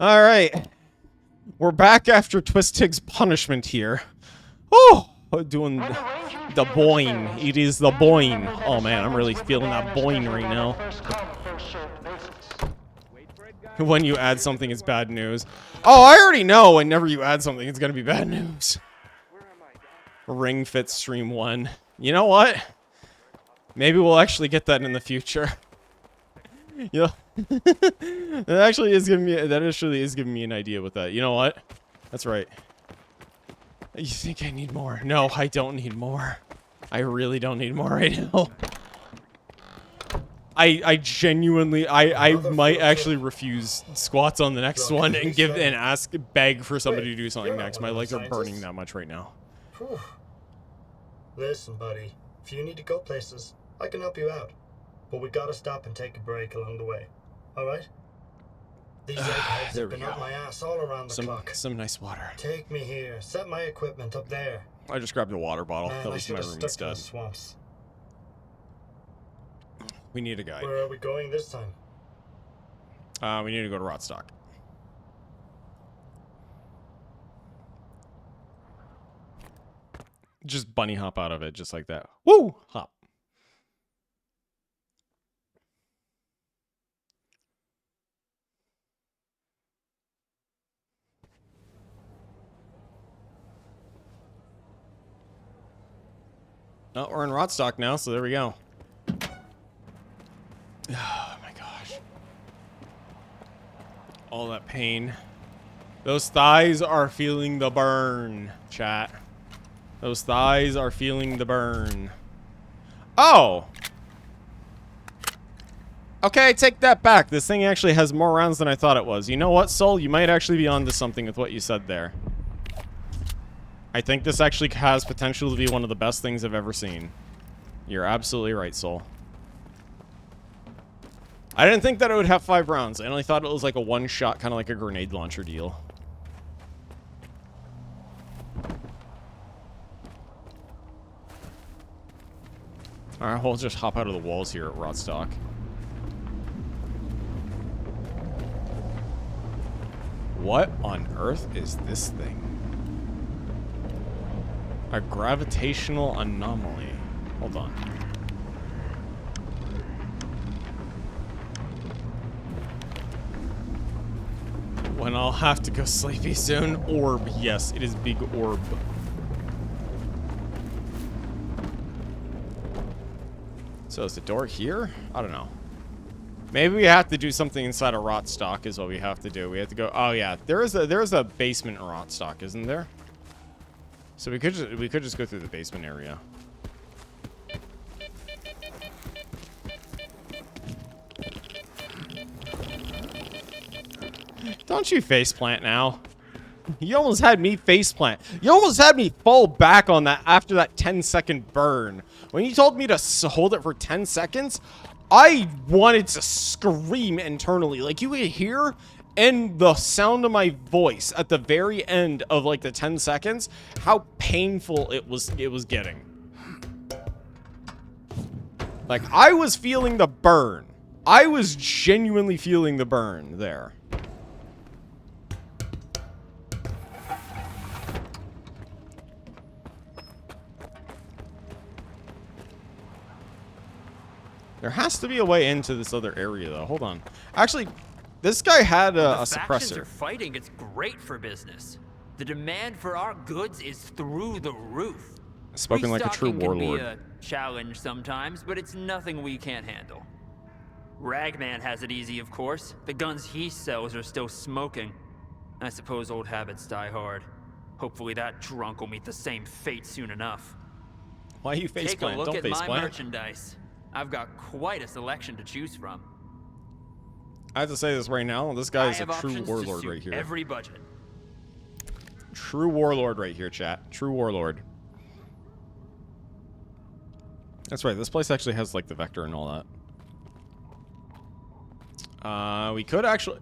Alright. We're back after Twistig's punishment here. Oh! Doing the boing. It is the boing. Oh man, I'm really feeling that boing right now. When you add something, it's bad news. Oh, I already know whenever you add something, it's gonna be bad news. Ring Fit Stream 1. You know what? Maybe we'll actually get that in the future. Yeah. That actually is giving me an idea with that. You know what? That's right. You think I need more? No, I don't need more. I really don't need more right now. I genuinely, I might actually refuse squats on the next one and beg for somebody to do something next. My legs are burning that much right now. Listen, buddy, if you need to go places, I can help you out. But we gotta stop and take a break along the way. Alright? These eggheads have been up my ass all around the clock. Some nice water. Take me here. Set my equipment up there. I just grabbed a water bottle. Man, that was my room instead. Swamps. We need a guide. Where are we going this time? We need to go to S.T.A.L.K.E.R. Just bunny hop out of it, just like that. Woo! Hop. Oh, we're in S.T.A.L.K.E.R. now, so there we go. Oh my gosh. All that pain. Those thighs are feeling the burn, chat. Those thighs are feeling the burn. Oh! Okay, I take that back. This thing actually has more rounds than I thought it was. You know what, Soul? You might actually be onto something with what you said there. I think this actually has potential to be one of the best things I've ever seen. You're absolutely right, Soul. I didn't think that it would have 5 rounds. I only thought it was like a one-shot, kind of like a grenade launcher deal. Alright, we'll just hop out of the walls here at S.T.A.L.K.E.R. What on earth is this thing? A gravitational anomaly. Hold on. When I'll have to go sleepy soon. Orb. Yes, it is big orb. So is the door here? I don't know. Maybe we have to do something inside of S.T.A.L.K.E.R. is what we have to do. We have to go. Oh yeah, there is a basement in S.T.A.L.K.E.R., isn't there? So we could just go through the basement area. Don't you faceplant now? You almost had me faceplant. You almost had me fall back on that after that 10-second burn. When you told me to hold it for 10 seconds, I wanted to scream internally. Like, you could hear in the sound of my voice at the very end of like the 10 seconds how painful it was getting. Like, I was feeling the burn. I was genuinely feeling the burn there. There has to be a way into this other area, though. Hold on. Actually, this guy had a suppressor. The factions are fighting. It's great for business. The demand for our goods is through the roof. Spoken like a true warlord. Can be a challenge sometimes, but it's nothing we can't handle. Ragman has it easy, of course. The guns he sells are still smoking. I suppose old habits die hard. Hopefully that drunk will meet the same fate soon enough. Why are you faceplant? Take a look at my faceplant. merchandise. I've got quite a selection to choose from. I have to say this right now. This guy is a true warlord right here. Every budget. True warlord right here, chat. True warlord. That's right. This place actually has like the vector and all that. We could actually.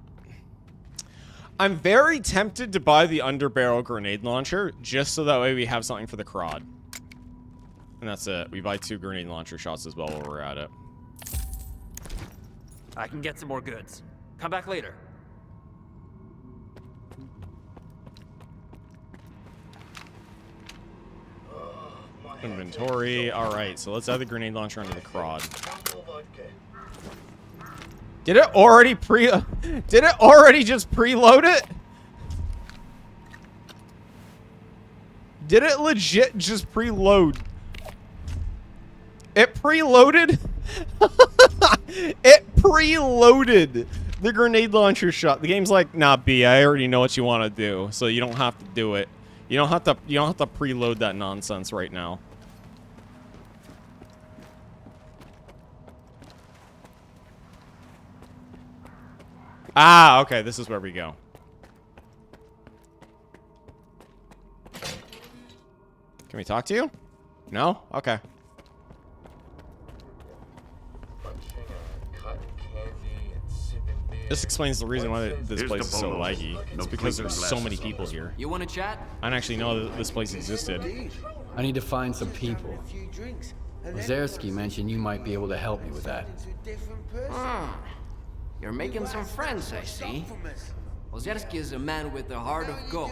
I'm very tempted to buy the underbarrel grenade launcher just so that way we have something for the crowd. And that's it. We buy 2 grenade launcher shots as well while we're at it. I can get some more goods. Come back later. Inventory. All right, so let's add the grenade launcher onto the crod. Did it already Did it already just preload it? Did it legit just preload? It preloaded? It preloaded the grenade launcher shot. The game's like, nah, B, I already know what you want to do, so you don't have to do it. You don't have to preload that nonsense right now. Ah, okay, this is where we go. Can we talk to you? No? Okay. This explains the reason why this place is so laggy. It's because there's so many people here. You want to chat? I didn't actually know that this place existed. I need to find some people. S.T.A.L.K.E.R mentioned you might be able to help me with that. You're making some friends, I see. S.T.A.L.K.E.R is a man with a heart of gold.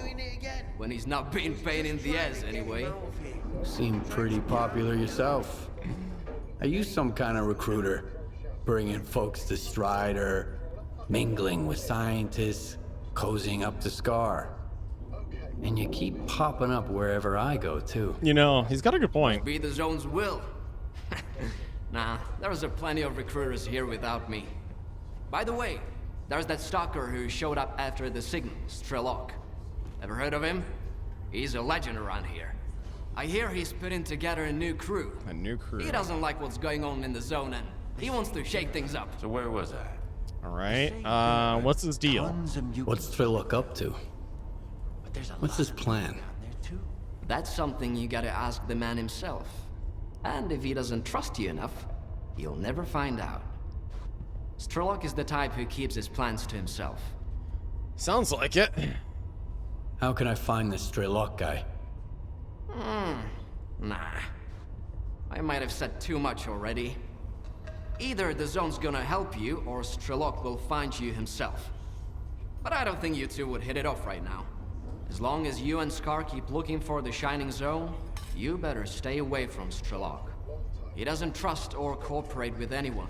When he's not being pain in the ass, anyway. You seem pretty popular yourself. Are you some kind of recruiter? Bringing folks to Strider, mingling with scientists, cozying up to S.T.A.L.K.E.R. And you keep popping up wherever I go, too. You know, he's got a good point. Be the zone's will. Nah, there's a plenty of recruiters here without me. By the way, there's that stalker who showed up after the signal, S.T.A.L.K.E.R. Ever heard of him? He's a legend around here. I hear he's putting together a new crew. A new crew. He doesn't like what's going on in the zone and he wants to shake things up. So where was I? All right. What's his deal? What's S.T.A.L.K.E.R up to? What's his plan? That's something you gotta ask the man himself. And if he doesn't trust you enough, you'll never find out. S.T.A.L.K.E.R is the type who keeps his plans to himself. Sounds like it. How can I find this S.T.A.L.K.E.R guy? Nah. I might have said too much already. Either the zone's gonna help you, or S.T.A.L.K.E.R will find you himself. But I don't think you two would hit it off right now. As long as you and S.T.A.R keep looking for the Shining Zone, you better stay away from S.T.A.L.K.E.R. He doesn't trust or cooperate with anyone.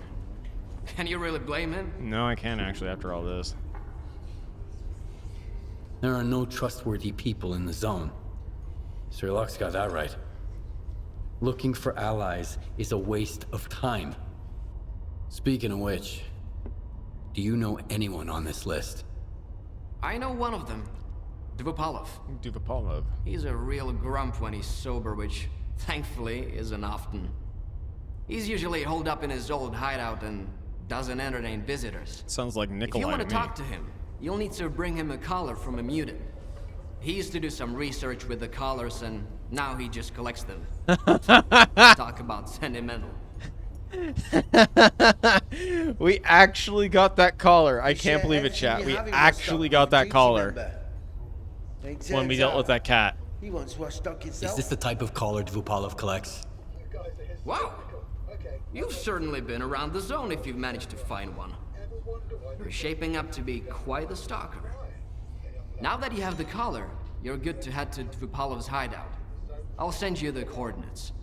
Can you really blame him? No, I can't actually after all this. There are no trustworthy people in the zone. S.T.A.L.K.E.'s got that right. Looking for allies is a waste of time. Speaking of which, do you know anyone on this list? I know one of them. Dvupalov. Dvupalov. He's a real grump when he's sober, which, thankfully, isn't often. He's usually holed up in his old hideout and doesn't entertain visitors. Sounds like Nikolai. If you want to to talk to him, you'll need to bring him a collar from a mutant. He used to do some research with the collars, and now he just collects them. Talk about sentimental. We actually got that collar. I can't believe it, chat. We actually got that collar when we dealt with that cat. Is this the type of collar Dvupalov collects? Wow. You've certainly been around the zone if you've managed to find one. You're shaping up to be quite the stalker. Now that you have the collar, you're good to head to Dvupalov's hideout. I'll send you the coordinates.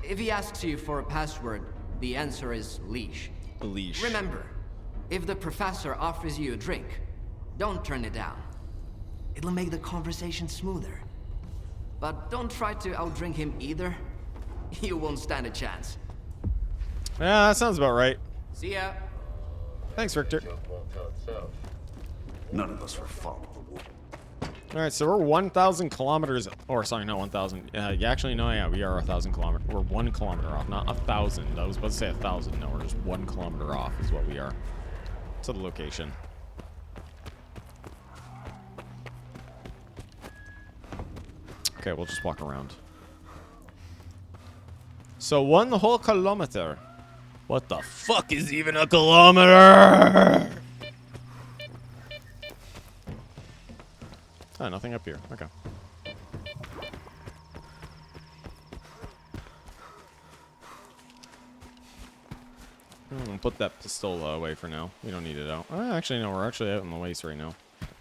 If he asks you for a password, the answer is leash. Leash. Remember, if the professor offers you a drink, don't turn it down. It'll make the conversation smoother. But don't try to outdrink him either. You won't stand a chance. Yeah, that sounds about right. See ya. Thanks, Richter. None of us were following. All right, so we're 1,000 kilometers, or sorry, not 1,000. Yeah, actually, no, yeah, we are 1,000 kilometers. We're 1 kilometer off, not 1,000. I was about to say 1,000. No, we're just 1 kilometer off is what we are to the location. Okay, we'll just walk around. So 1 whole kilometer. What the fuck is even a kilometer? Oh, nothing up here. Okay. Put that pistol away for now. We don't need it out. Actually, no. We're actually out in the waste right now.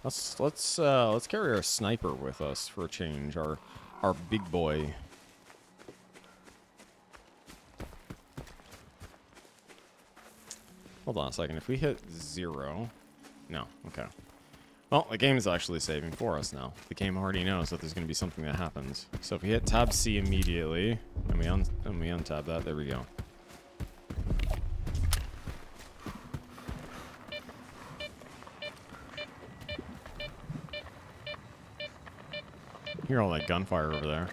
Let's carry our sniper with us for a change. Our big boy. Hold on a second. If we hit 0... No. Okay. Well, the game is actually saving for us now. The game already knows that there's going to be something that happens. So if we hit Tab C immediately, and we untab that, there we go. Hear all that gunfire over there.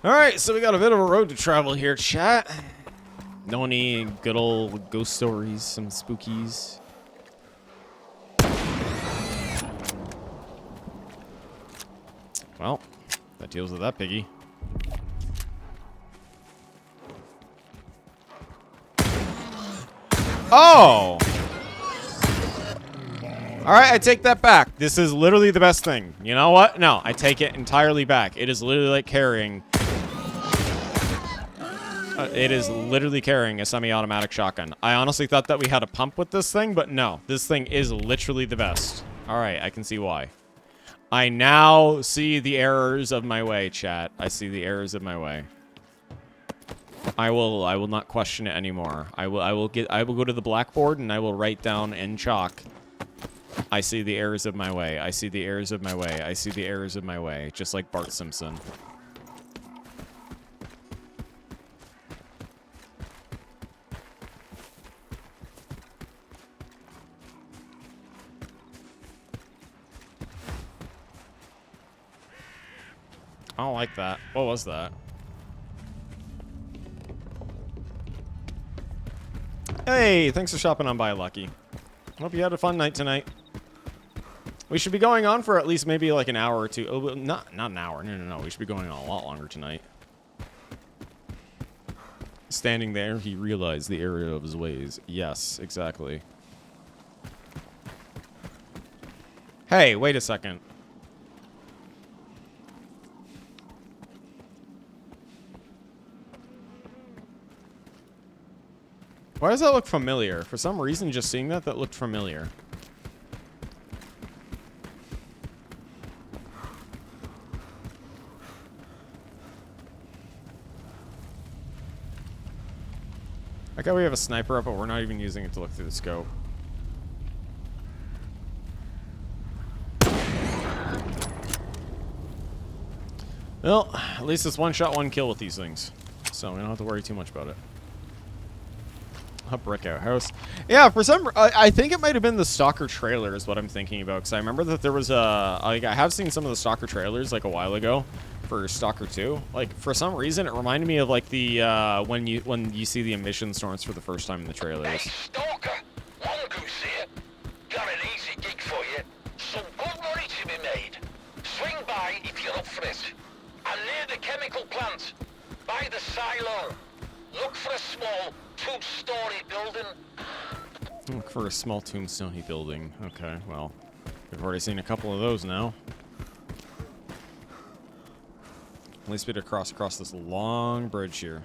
Alright, so we got a bit of a road to travel here, chat. Know any good old ghost stories, some spookies? Well, that deals with that piggy. Oh! Alright, I take that back. This is literally the best thing. You know what? No, I take it entirely back. It is literally like carrying... it is literally carrying a semi-automatic shotgun. I honestly thought that we had a pump with this thing, but no. This thing is literally the best. Alright, I can see why. I now see the errors of my way, chat. I see the errors of my way. I will not question it anymore. I will go to the blackboard and I will write down in chalk. I see the errors of my way. I see the errors of my way. I see the errors of my way. Just like Bart Simpson. I don't like that. What was that? Hey, thanks for shopping on by, Lucky. Hope you had a fun night tonight. We should be going on for at least maybe like an hour or two. Oh, not an hour. No. We should be going on a lot longer tonight. Standing there, he realized the error of his ways. Yes, exactly. Hey, wait a second. Why does that look familiar? For some reason, just seeing that looked familiar. Like how we have a sniper up, but we're not even using it to look through the scope. Well, at least it's one shot, one kill with these things. So we don't have to worry too much about it. A brick outhouse. Yeah, for some... I think it might have been the S.T.A.L.K.E.R trailer is what I'm thinking about. Because I remember that there was a... Like, I have seen some of the S.T.A.L.K.E.R trailers, like, a while ago. For S.T.A.L.K.E.R 2. Like, for some reason, it reminded me of, like, the... when you see the emission storms for the first time in the trailers. Hey, Stalker! Mongoose here. Got an easy gig for you. Some good money to be made. Swing by if you're up for it. I'm near the chemical plant. By the silo. Look for a small two-story building. Look for a small tombstone building. Okay, well, we've already seen a couple of those now. At least we had to cross across this long bridge here.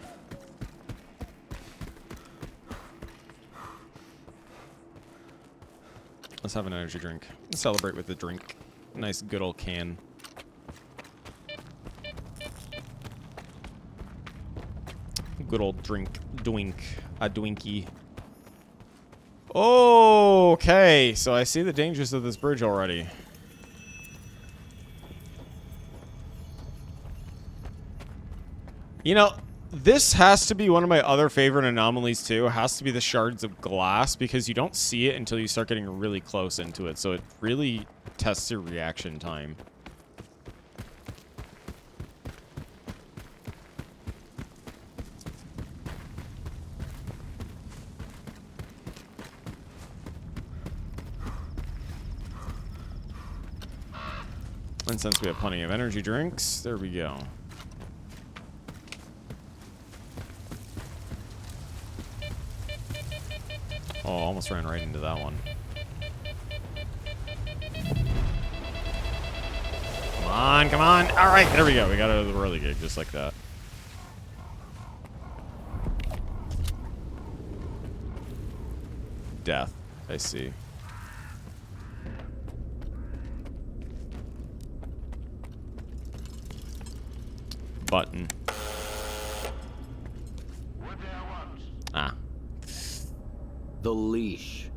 Let's have an energy drink. Let's celebrate with a drink. Nice good old can. Good old drink. Doink. A Dwinky. Okay, so I see the dangers of this bridge already. You know, this has to be one of my other favorite anomalies too. It has to be the shards of glass because you don't see it until you start getting really close into it. So it really tests your reaction time. And since we have plenty of energy drinks, there we go. Oh, almost ran right into that one. Come on, come on. All right, there we go. We got out of the whirly gig just like that. Death, I see. Button. The leash.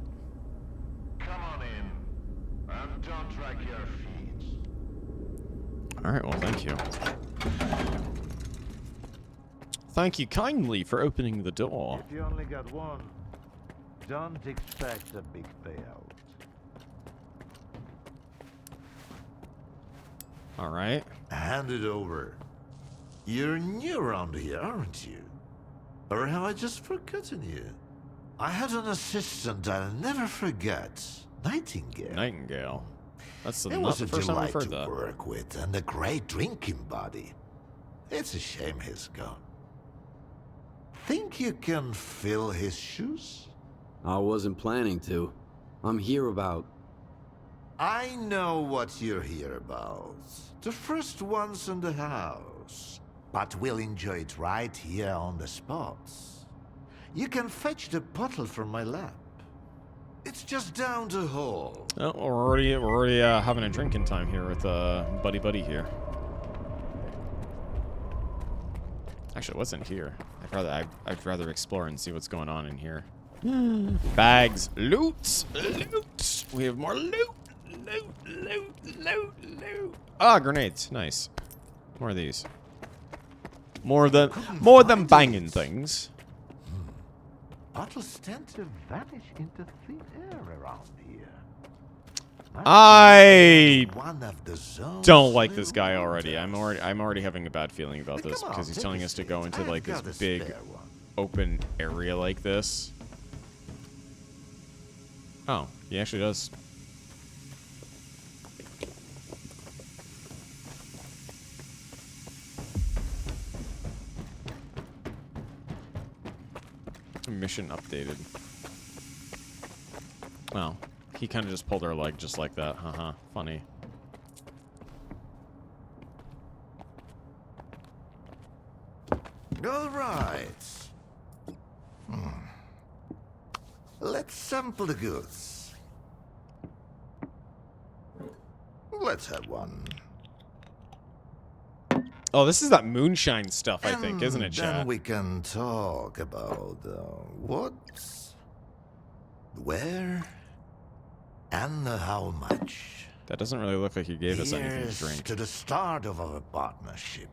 Come on in, and don't drag your feet. All right, well, thank you. Thank you kindly for opening the door. If you only got one, don't expect a big payout. All right. Hand it over. You're new around here, aren't you? Or have I just forgotten you? I had an assistant I'll never forget. Nightingale. Nightingale. That's It not was the a first time I've delight heard to that. work with, and a great drinking buddy. It's a shame he's gone. Think you can fill his shoes? I wasn't planning to. I'm here about... I know what you're here about. The first ones in the house. But we'll enjoy it right here on the spot. You can fetch the bottle from my lab. It's just down the hall. Oh, we're already having a drinking time here with buddy here. Actually, what's in here? I'd rather explore and see what's going on in here. Bags, loot. We have more loot. Loot. Ah, grenades. Nice. More of these. More than banging things. Bottles tend to vanish into thin air around here. I One of the zones don't like this little guy already. wonders. I'm already having a bad feeling about Come this on, because he's take telling a us to seat. go into I've like this got a big spare one. open area like this. Oh, he actually does. Mission updated. Oh, he kind of just pulled our leg just like that. Haha, funny. All right. Let's sample the goods. Let's have one. Oh, this is that moonshine stuff, I think, isn't it, And chat? then we can talk about what, where, and how much. That doesn't really look like he gave us anything to Here's drink. to the start of our partnership.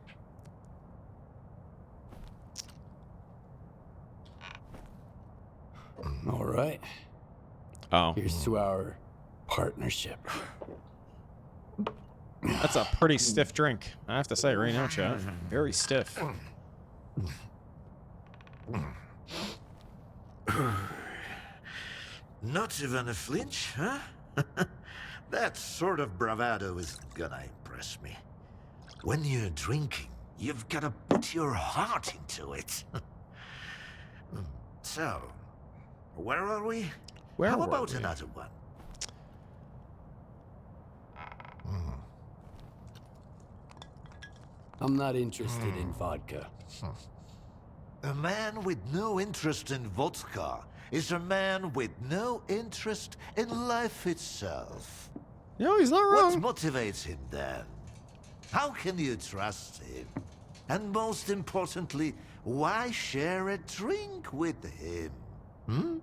All right. Oh, Here's to our partnership. that's a pretty stiff drink. I have to say right now, chat. Very stiff. Not even a flinch, huh? That sort of bravado is gonna impress me. When you're drinking, you've gotta put your heart into it. So, where are we? Where How were about we? another one? I'm not interested in vodka. A man with no interest in vodka is a man with no interest in life itself. No, he's not What wrong. motivates him then? How can you trust him? And most importantly, why share a drink with him? Hmm?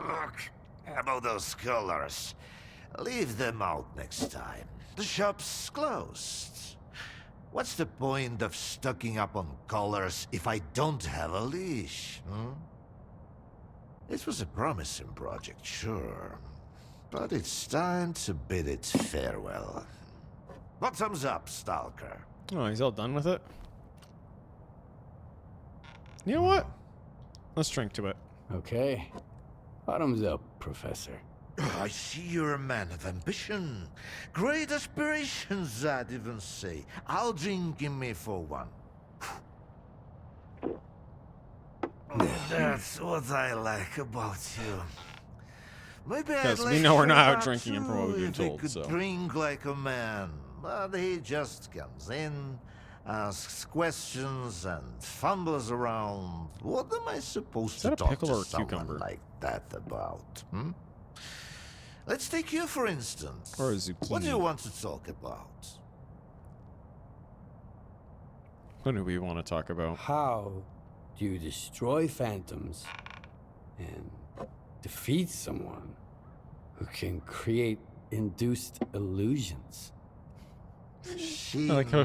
Look, about those colors. Leave them out next time. The shop's closed. What's the point of stocking up on collars if I don't have a leash? It was a promising project, sure. But it's time to bid it farewell. Bottoms up, Stalker. Oh, he's all done with it. You know what? Let's drink to it. Okay. Bottoms up, Professor. I see you're a man of ambition. Great aspirations, I'd even say. I'll drink in me for one. That's what I like about you. Maybe I'd Because we like know we're not out Sherlock drinking him from what too, we've been if he told, could so. drink like a man, but he just comes in, asks questions, and fumbles around. What am I supposed Is to that a talk pickle to or a someone cucumber? like that about? Let's take you for instance. Or a What do you zucchini. want to talk about? What do we want to talk about? How do you destroy phantoms and defeat someone who can create induced illusions? I like how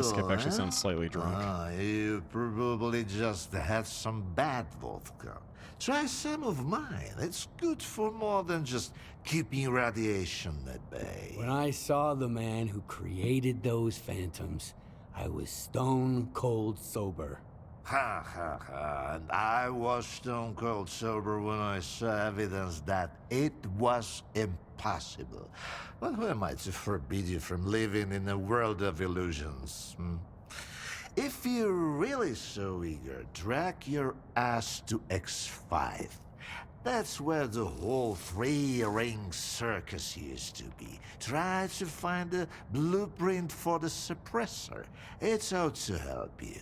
Skip actually sounds slightly drunk. You probably just had some bad vodka. Try some of mine. It's good for more than just keeping radiation at bay. When I saw the man who created those phantoms, I was stone cold sober. Ha ha ha. And I was stone cold sober when I saw evidence that it was impossible. But who am I to forbid you from living in a world of illusions? If you're really so eager, drag your ass to X5. That's where the whole three-ring circus used to be. Try to find a blueprint for the suppressor. It's out to help you.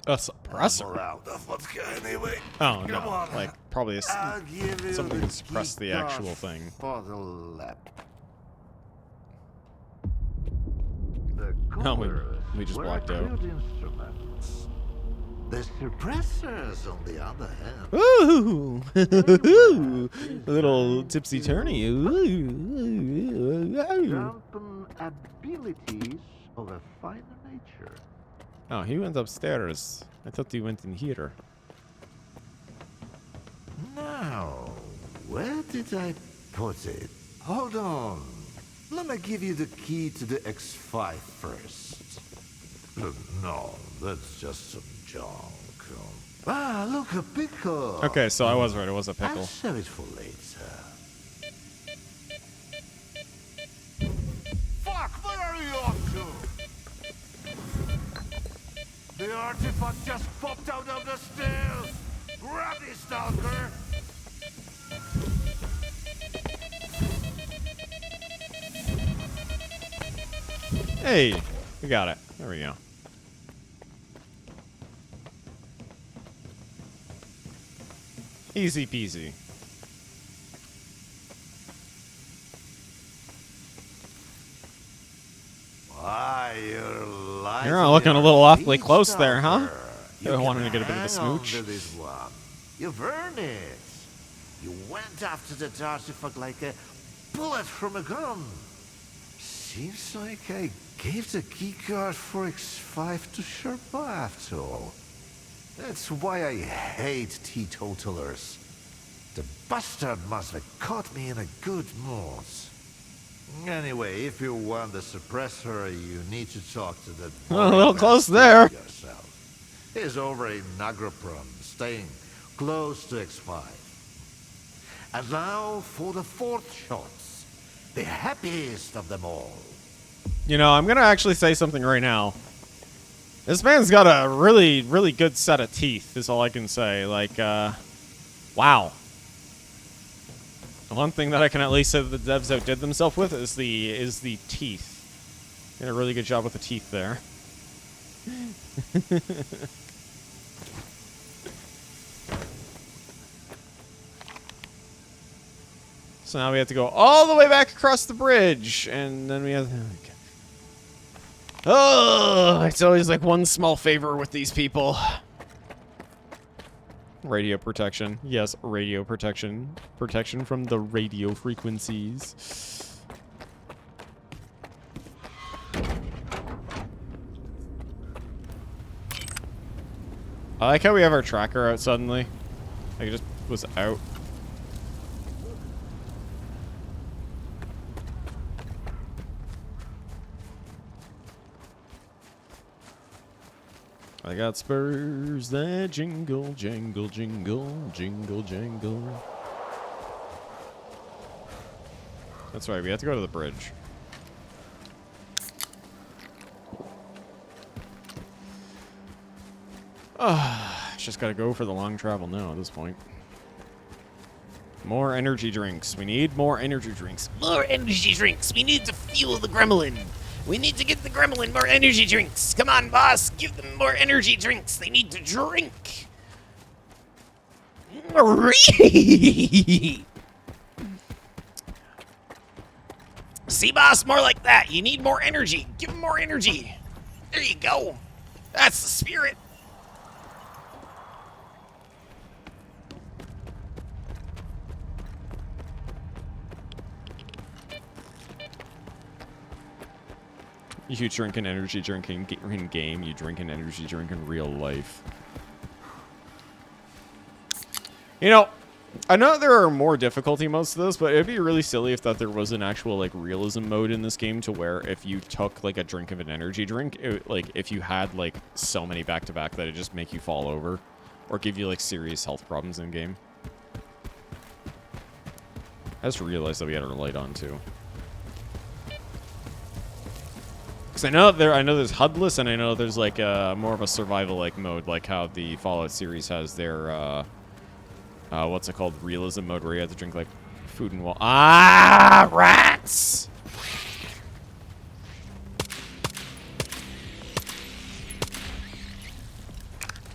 A suppressor? We're out of vodka anyway. Oh, Come no. on. Like, probably I'll give you something the to suppress the key actual card thing. For the lab. The No, callers we just were blacked out. crude instruments. The suppressors, on the other hand, Ooh! A little tipsy-turny. dampen abilities of a finer nature. Oh, he went upstairs. I thought he went in here. Now, where did I put it? Hold on. Let me give you the key to the X5 first. No, that's just some junk. Ah, look, a pickle. Okay, so I was right. It was a pickle. I'll save it for later. Fuck, where are you off to? The artifact just popped out of the stairs. Grab it, Stalker. Hey, we got it. There we go. Easy peasy. Why, You're looking a little awfully close there, huh? I wanted to get a bit of a smooch. This one. You've earned it. You went after the artifact like a bullet from a gun. Seems like I gave the keycard for X5 to Sherpa after all. That's why I hate teetotalers. The bastard must have caught me in a good mood. Anyway, if you want the suppressor, you need to talk to the... A little close there. Yourself. He's over in Nagroprom, staying close to X5. And now for the fourth shots. The happiest of them all. You know, I'm going to actually say something right now. This man's got a really, really good set of teeth, is all I can say. Like, wow. The one thing that I can at least say that the devs outdid themselves with is the teeth. Did a really good job with the teeth there. So now we have to go all the way back across the bridge, and then we have... Okay. Oh, it's always like one small favor with these people. Radio protection. Yes, radio protection. Protection from the radio frequencies. I like how we have our tracker out suddenly. Like it just was out. I got spurs that jingle, jangle, jingle, jingle, jangle. That's right, we have to go to the bridge. Just gotta go for the long travel now at this point. More energy drinks. We need more energy drinks. More energy drinks. We need to fuel the gremlin. We need to get the gremlin more energy drinks. Come on, boss. Give them more energy drinks. They need to drink. See, boss? More like that. You need more energy. Give them more energy. There you go. That's the spirit. You drink an energy drink in game, you drink an energy drink in real life. You know, I know there are more difficulty modes to this, but it'd be really silly if that there was an actual, like, realism mode in this game to where if you took, like, a drink of an energy drink, like, if you had, like, so many back-to-back that it just make you fall over or give you, like, serious health problems in-game. I just realized that we had our light on, too. Because I know there's HUDless, and I know there's, like, more of a survival-like mode, like how the Fallout series has their, what's it called? Realism mode, where you have to drink, like, food and water. Ah, rats!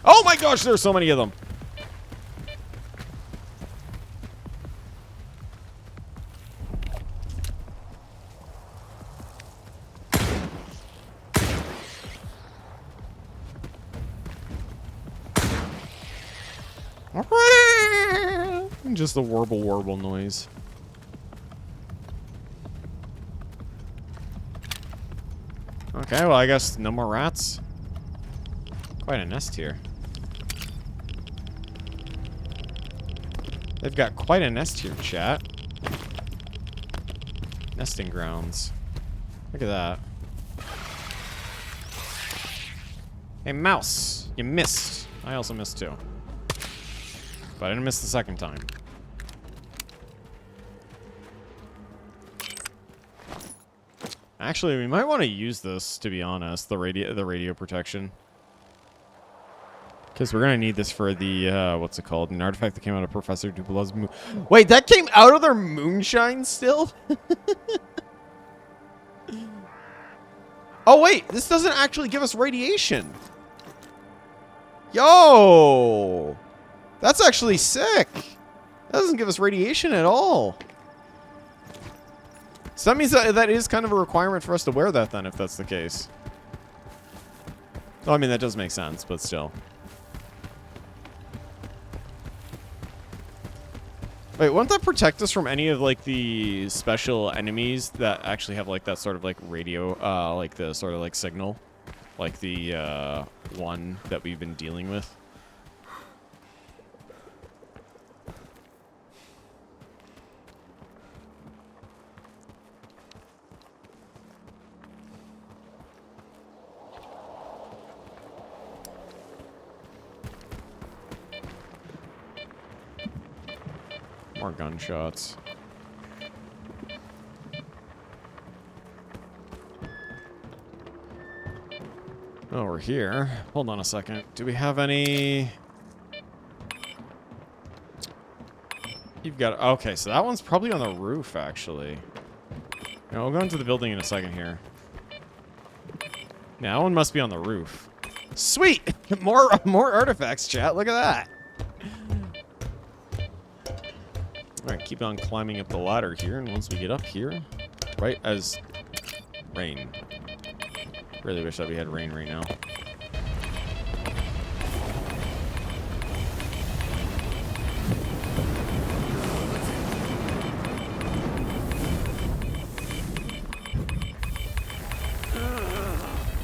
Oh my gosh, there's so many of them! Just the warble noise. Okay, well, I guess no more rats. Quite a nest here. They've got quite a nest here, chat. Nesting grounds. Look at that. Hey, mouse. You missed. I also missed too. But I didn't miss the second time. Actually, we might want to use this, to be honest, the radio protection. Because we're going to need this for the, what's it called? An artifact that came out of Professor Dupla's moon. Wait, that came out of their moonshine still? Oh, wait, this doesn't actually give us radiation. Yo! That's actually sick. That doesn't give us radiation at all. So that means that is kind of a requirement for us to wear that then, if that's the case. Well, I mean, that does make sense, but still. Wait, won't that protect us from any of, like, the special enemies that actually have, like, that sort of, like, radio, like, the sort of, like, signal? Like the, one that we've been dealing with? More gunshots. Oh, we're here. Hold on a second. Do we have any... You've got... Okay, so that one's probably on the roof, actually. Yeah, we'll go into the building in a second here. Yeah, that one must be on the roof. Sweet! more artifacts, chat. Look at that. Alright, keep on climbing up the ladder here, and once we get up here, right as rain. Really wish that we had rain right now.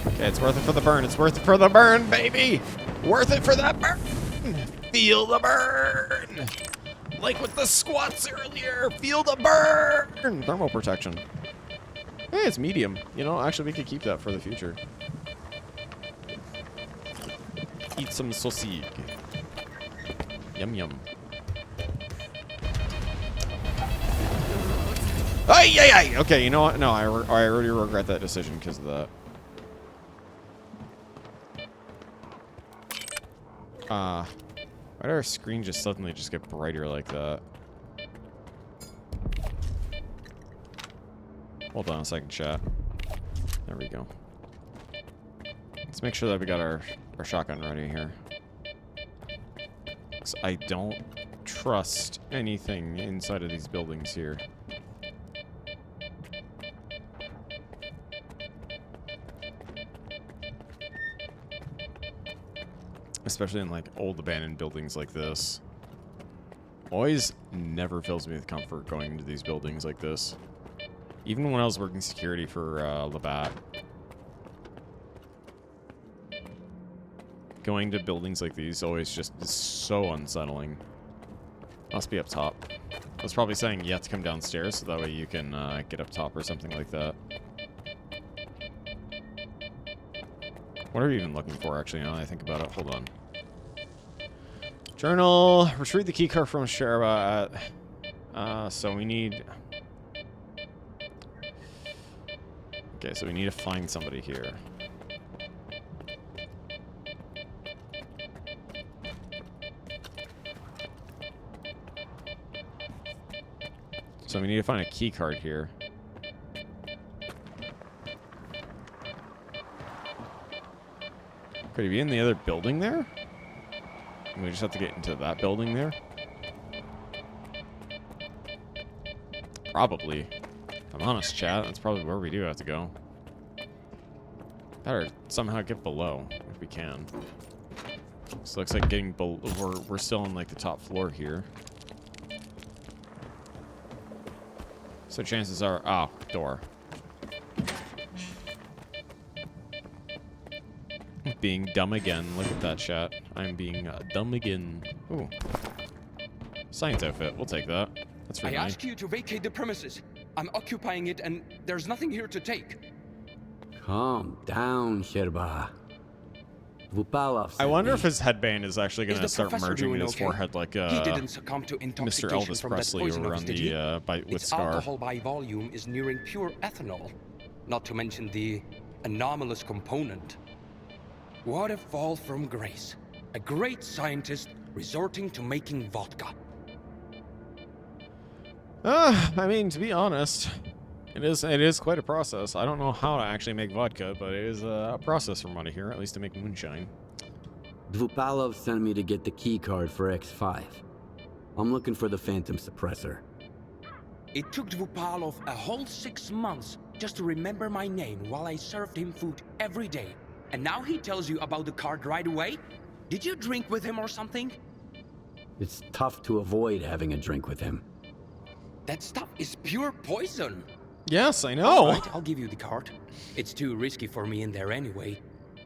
Okay, it's worth it for the burn. It's worth it for the burn, baby! Worth it for that burn! Feel the burn! Like with the squats earlier, feel the burn! Thermal protection. Hey, it's medium. You know, actually, we could keep that for the future. Eat some sausage. Yum, yum. Ay, ay, ay! Okay, you know what? No, I already regret that decision because of that. Why did our screen just suddenly just get brighter like that? Hold on a second, chat. There we go. Let's make sure that we got our shotgun ready here. 'Cause I don't trust anything inside of these buildings here. Especially in like old abandoned buildings like this. Always never fills me with comfort going into these buildings like this. Even when I was working security for Labatt. Going to buildings like these always just is so unsettling. Must be up top. I was probably saying you have to come downstairs so that way you can get up top or something like that. What are we even looking for, actually, now that I think about it? Hold on. Journal. Retrieve the key card from Sherba at... so we need... Okay, so we need to find somebody here. So we need to find a key card here. Could he be in the other building there? We just have to get into that building there? Probably. If I'm honest, chat, that's probably where we do have to go. Better somehow get below, if we can. So it looks like getting below... We're still on, like, the top floor here. So chances are... Oh, door. Being dumb again. Look at that, chat. I'm being dumb again. Ooh. Science outfit. We'll take that. That's really nice. I ask you to vacate the premises. I'm occupying it, and there's nothing here to take. Calm down, Sherba. Vupalov. I wonder if his headband is actually going to the start professor merging in doing his okay? forehead like He didn't succumb to Mr. intoxication Elvis from that Presley poison over of on his, did he? the with Its Scar. alcohol by volume is nearing pure ethanol, not to mention the anomalous component. What a fall from grace. A great scientist resorting to making vodka. I mean, to be honest, it is quite a process. I don't know how to actually make vodka, but it is a process from what I hear, at least to make moonshine. Dvupalov sent me to get the key card for X5. I'm looking for the phantom suppressor. It took Dvupalov a whole 6 months just to remember my name while I served him food every day. And now he tells you about the card right away? Did you drink with him or something? It's tough to avoid having a drink with him. That stuff is pure poison. Yes, I know. All right, I'll give you the card. It's too risky for me in there anyway.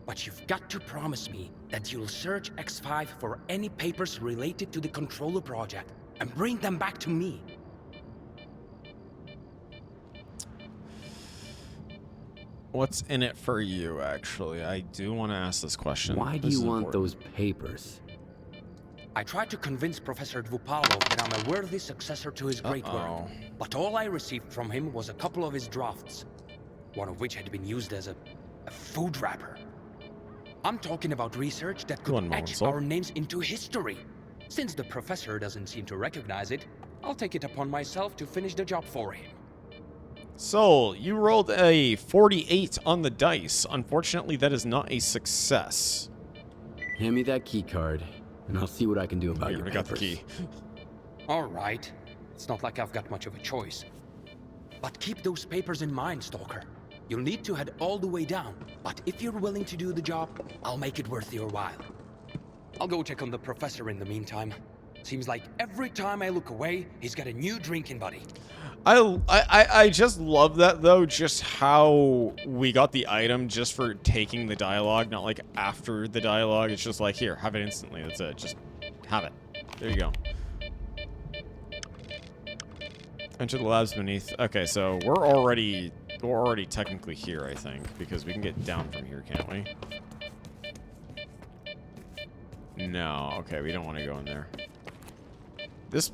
But you've got to promise me that you'll search X5 for any papers related to the controller project and bring them back to me. What's in it for you, actually? I do want to ask this question. Why do you want those papers? I tried to convince Professor Dvupalov that I'm a worthy successor to his great work. But all I received from him was a couple of his drafts, one of which had been used as a food wrapper. I'm talking about research that could etch our names into history. Since the professor doesn't seem to recognize it, I'll take it upon myself to finish the job for him. So, you rolled a 48 on the dice. Unfortunately, that is not a success. Hand me that key card, and I'll see what I can do about your papers. got the key. All right. It's not like I've got much of a choice. But keep those papers in mind, Stalker. You'll need to head all the way down, but if you're willing to do the job, I'll make it worth your while. I'll go check on the professor in the meantime. Seems like every time I look away, he's got a new drinking buddy. I just love that, though, just how we got the item just for taking the dialogue, not like after the dialogue. It's just like, here, have it instantly. That's it. Just have it. There you go. Enter the labs beneath. Okay, so we're already technically here, I think, because we can get down from here, can't we? No. Okay, we don't want to go in there. This...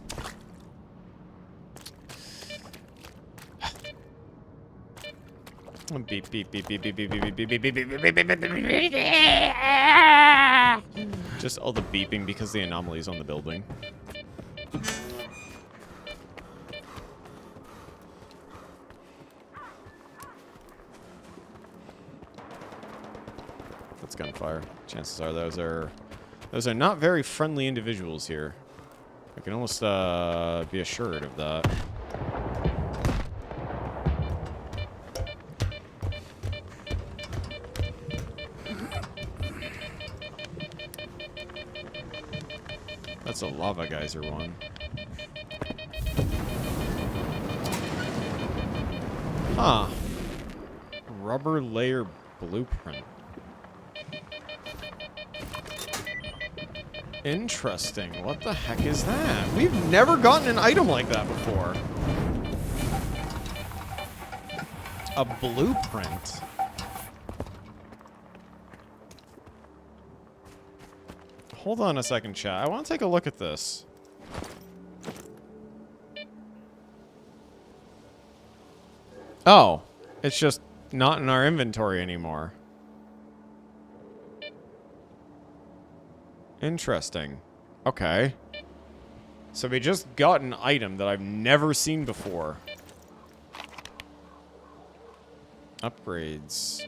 Beep, beep, beep, beep, beep, beep, beep, beep, beep, beep, beep, beep, beep, beep, beep, beep. Just all the beeping because the anomalies on the building. That's gunfire. Chances are those are not very friendly individuals here. I can almost be assured of that. That's a lava geyser one. Huh. Rubber layer blueprint. Interesting. What the heck is that? We've never gotten an item like that before. A blueprint. Hold on a second, chat. I want to take a look at this. Oh, it's just not in our inventory anymore. Interesting. Okay. So we just got an item that I've never seen before. Upgrades.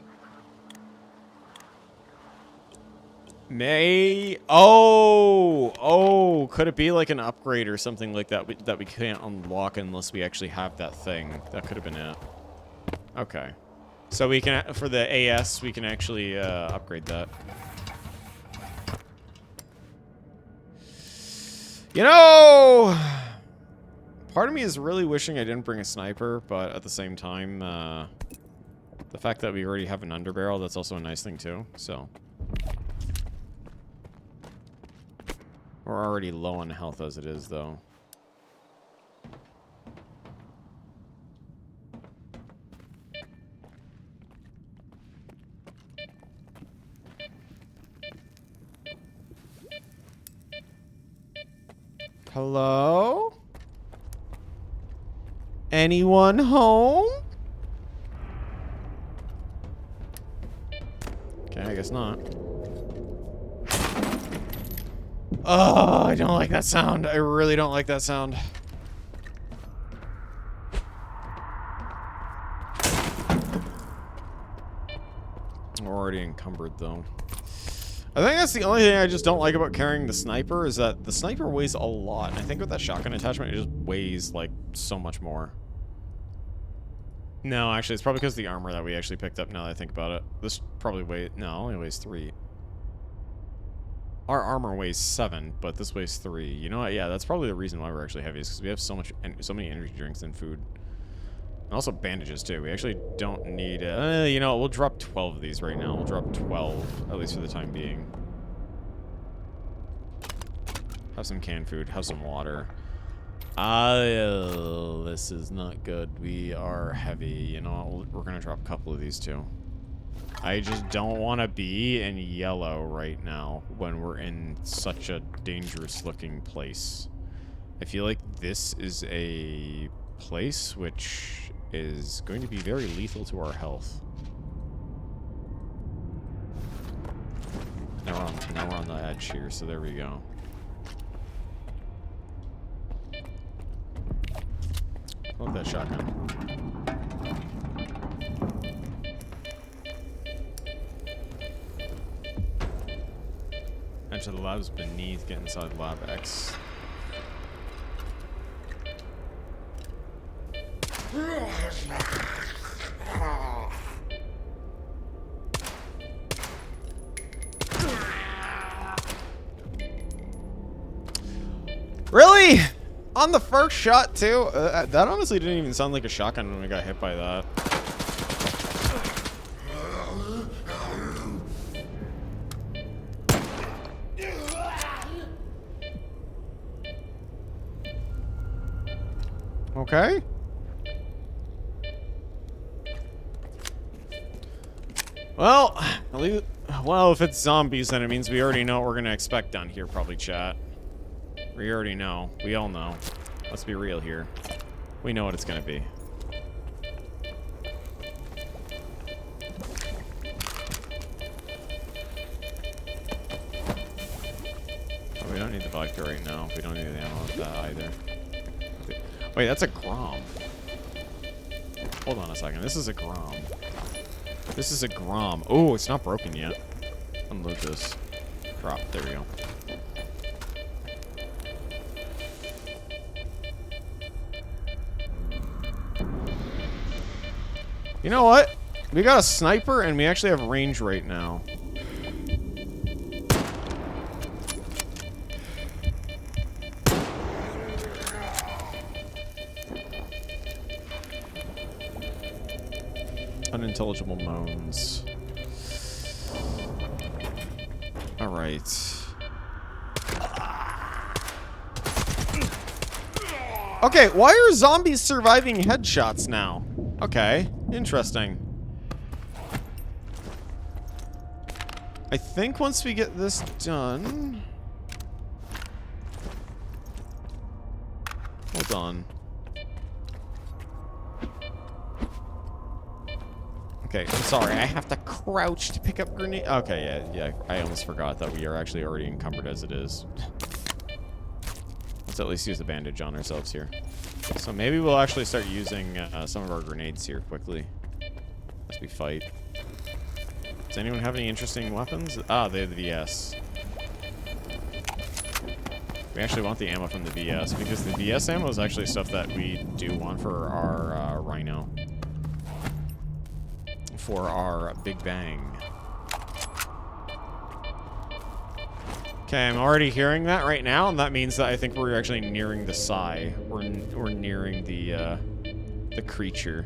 Oh, could it be like an upgrade or something like that that we can't unlock unless we actually have that thing? That could have been it. Okay. So we can, for the AS, we can actually upgrade that. You know, part of me is really wishing I didn't bring a sniper, but at the same time, the fact that we already have an underbarrel, that's also a nice thing too, so. We're already low on health as it is, though. Hello? Anyone home? Okay, I guess not. Oh, I don't like that sound. I really don't like that sound. We're already encumbered, though. I think that's the only thing I just don't like about carrying the sniper, is that the sniper weighs a lot. And I think with that shotgun attachment, it just weighs, like, so much more. No, actually, it's probably because of the armor that we actually picked up, now that I think about it. This probably weighs... No, it only weighs 3. Our armor weighs 7, but this weighs 3. You know what? Yeah, that's probably the reason why we're actually heavy, is because we have so many energy drinks and food. And also bandages, too. We actually don't need... you know, we'll drop 12 of these right now. We'll drop 12, at least for the time being. Have some canned food. Have some water. This is not good. We are heavy. You know, we're going to drop a couple of these, too. I just don't want to be in yellow right now when we're in such a dangerous-looking place. I feel like this is a place which is going to be very lethal to our health. Now we're on the edge here, so there we go. I love that shotgun. Enter the labs beneath, get inside lab X. Really? On the first shot, too? That honestly didn't even sound like a shotgun when we got hit by that. Okay. Well, if it's zombies, then it means we already know what we're gonna expect down here, probably, chat. We already know. We all know. Let's be real here. We know what it's gonna be. Oh, we don't need the vodka right now. We don't need the ammo of that either. Wait, that's a Grom. Hold on a second. This is a Grom. This is a Grom. Oh, it's not broken yet. Unload this. Drop. There we go. You know what? We got a sniper and we actually have range right now. Unintelligible moans. Alright. Okay, why are zombies surviving headshots now? Okay, interesting. I think once we get this done... Hold on. Okay, I'm sorry. I have to crouch to pick up grenade. Okay, yeah. I almost forgot that we are actually already encumbered as it is. Let's at least use the bandage on ourselves here. So maybe we'll actually start using some of our grenades here quickly as we fight. Does anyone have any interesting weapons? Ah, they have the VS. We actually want the ammo from the VS because the VS ammo is actually stuff that we do want for our Rhino. For our Big Bang. Okay, I'm already hearing that right now, and that means that I think we're actually nearing the Psy. We're nearing the creature.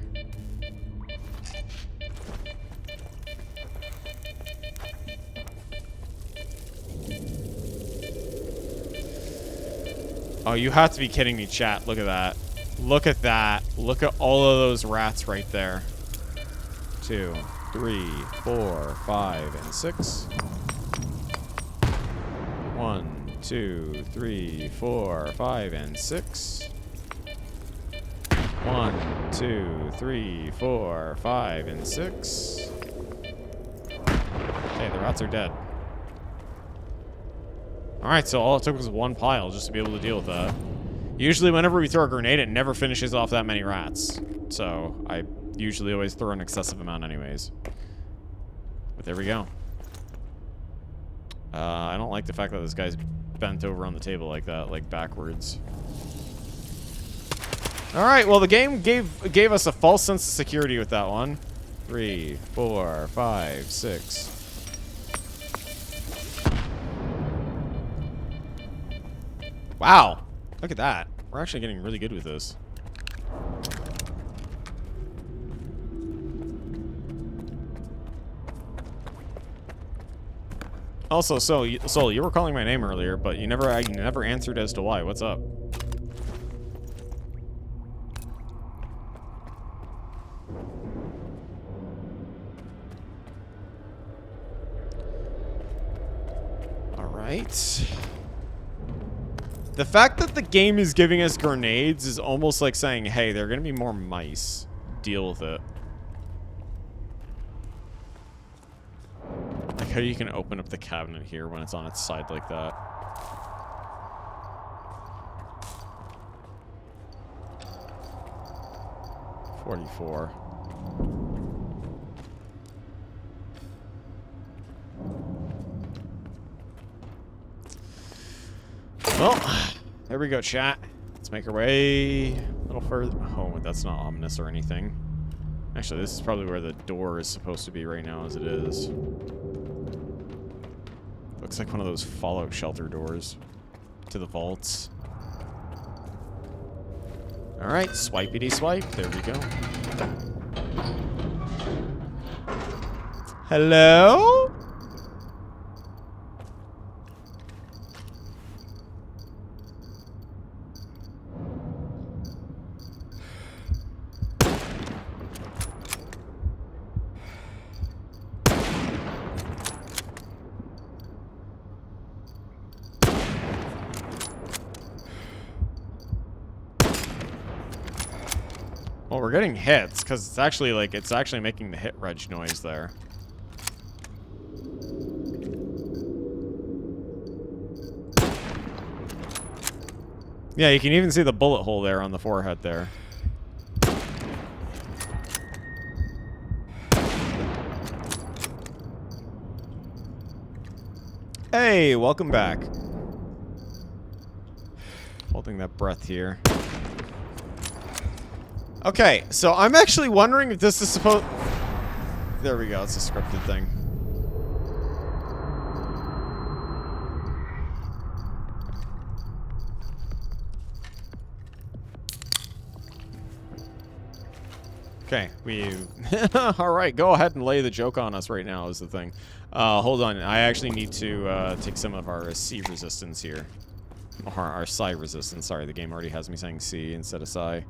Oh, you have to be kidding me, chat. Look at that. Look at that. Look at all of those rats right there. 2, 3, 4, 5, and 6. 1, 2, 3, 4, 5, and 6. 1, 2, 3, 4, 5, and 6. Okay, the rats are dead. Alright, so all it took was one pile just to be able to deal with that. Usually whenever we throw a grenade, it never finishes off that many rats. So, I usually always throw an excessive amount anyways. But there we go. I don't like the fact that this guy's bent over on the table like that, like backwards. Alright, well the game gave us a false sense of security with that one. 3, 4, 5, 6. Wow, look at that. We're actually getting really good with this. Also, Soul, you were calling my name earlier, but you never answered as to why. What's up? All right. The fact that the game is giving us grenades is almost like saying, hey, there are going to be more mice. Deal with it. Like how you can open up the cabinet here when it's on its side like that. $44. Well, there we go, chat. Let's make our way a little further. Oh, that's not ominous or anything. Actually, this is probably where the door is supposed to be right now as it is. Looks like one of those Fallout shelter doors to the vaults. Alright, swipey swipe. There we go. Hello? Well, we're getting hits because it's actually making the hit reg noise there. Yeah, you can even see the bullet hole there on the forehead there. Hey, welcome back. Holding that breath here. Okay, so I'm actually wondering if this is supposed... There we go, it's a scripted thing. Okay, we... Alright, go ahead and lay the joke on us right now is the thing. Hold on, I actually need to take some of our C resistance here. Or our psi resistance, sorry, the game already has me saying C instead of psi.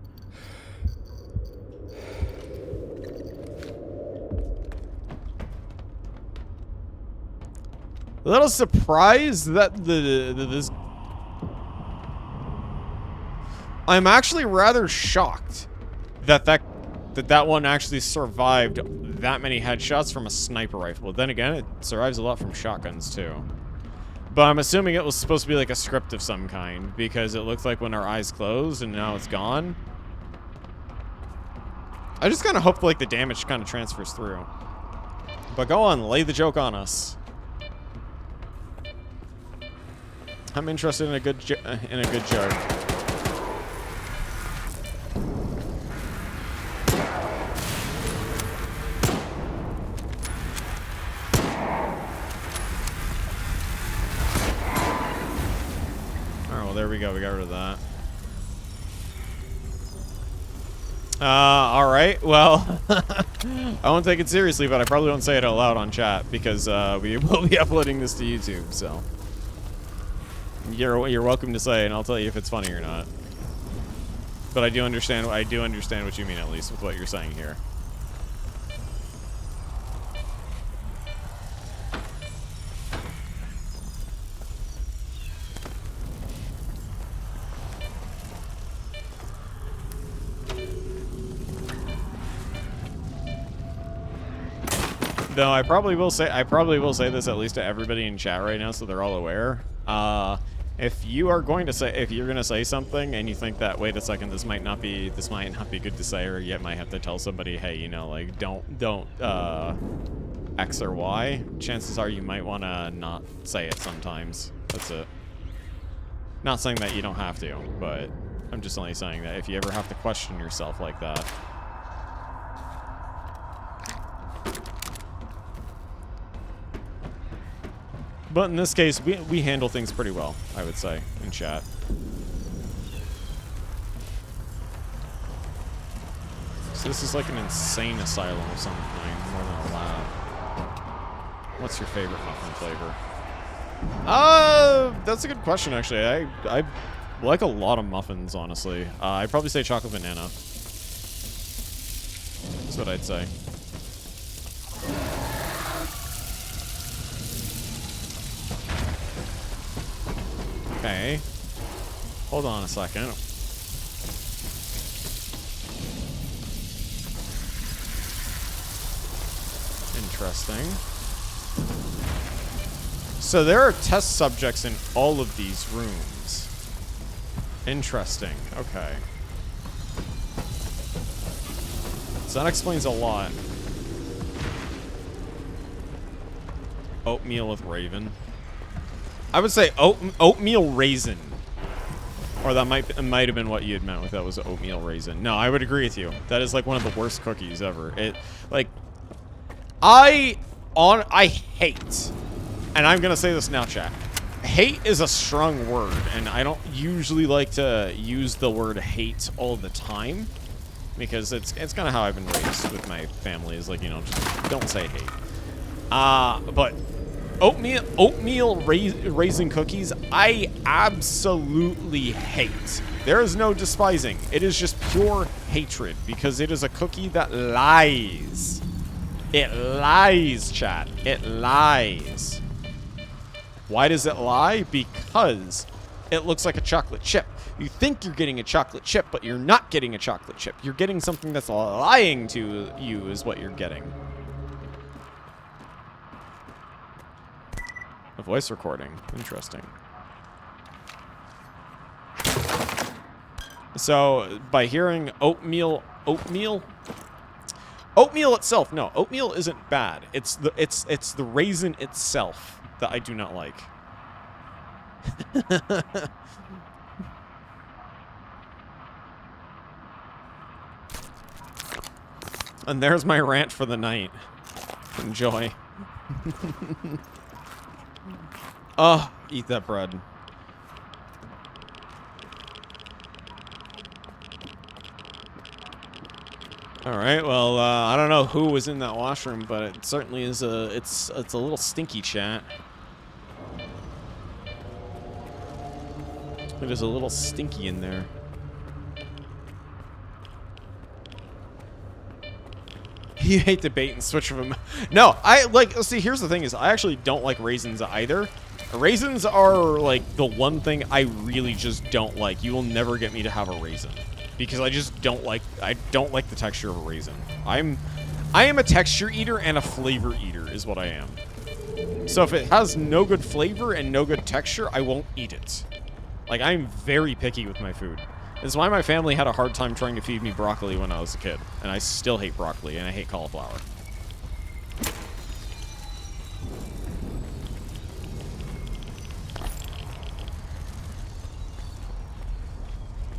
A little surprised that this... I'm actually rather shocked that that one actually survived that many headshots from a sniper rifle. Then again, it survives a lot from shotguns too. But I'm assuming it was supposed to be like a script of some kind, because it looked like when our eyes closed and now it's gone. I just kind of hope like the damage kind of transfers through. But go on, lay the joke on us. I'm interested in a good joke. There we go. We got rid of that. Alright. Well, I won't take it seriously, but I probably won't say it out loud on chat because we will be uploading this to YouTube, so. You're welcome to say, and I'll tell you if it's funny or not. But I do understand what you mean, at least, with what you're saying here. Though I probably will say this at least to everybody in chat right now, so they're all aware. If you're gonna say something and you think that, wait a second, this might not be good to say, or you might have to tell somebody, hey, you know, like don't X or Y. Chances are you might want to not say it sometimes. That's it. Not saying that you don't have to, but I'm just only saying that if you ever have to question yourself like that. But in this case, we handle things pretty well, I would say, in chat. So this is like an insane asylum of some kind, more than a lab. What's your favorite muffin flavor? That's a good question, actually. I like a lot of muffins, honestly. I'd probably say chocolate banana. That's what I'd say. Okay. Hold on a second. Interesting. So there are test subjects in all of these rooms. Interesting. Okay. So that explains a lot. Oatmeal with Raven. I would say oatmeal raisin. Or that might have been what you had meant with that was oatmeal raisin. No, I would agree with you. That is like one of the worst cookies ever. It like I hate, and I'm gonna say this now, chat. Hate is a strong word, and I don't usually like to use the word hate all the time because it's kind of how I've been raised with my family. Is like, you know, just don't say hate. But oatmeal raisin cookies, I absolutely hate. There is no despising. It is just pure hatred because it is a cookie that lies. It lies, chat. It lies. Why does it lie? Because it looks like a chocolate chip. You think you're getting a chocolate chip, but you're not getting a chocolate chip. You're getting something that's lying to you is what you're getting. A voice recording. Interesting. So, by hearing oatmeal itself, no, oatmeal isn't bad. It's the raisin itself that I do not like. And there's my rant for the night. Enjoy. Oh, eat that bread. All right. Well, I don't know who was in that washroom, but it certainly is it's a little stinky, chat. It is a little stinky in there. You hate the bait and switch from them. No, I like. See, here's the thing: is I actually don't like raisins either. Raisins are like the one thing I really just don't like. You will never get me to have a raisin because I just don't like. I don't like the texture of a raisin. I am a texture eater and a flavor eater is what I am. So if it has no good flavor and no good texture, I won't eat it. Like, I'm very picky with my food. This is why my family had a hard time trying to feed me broccoli when I was a kid. And I still hate broccoli, and I hate cauliflower.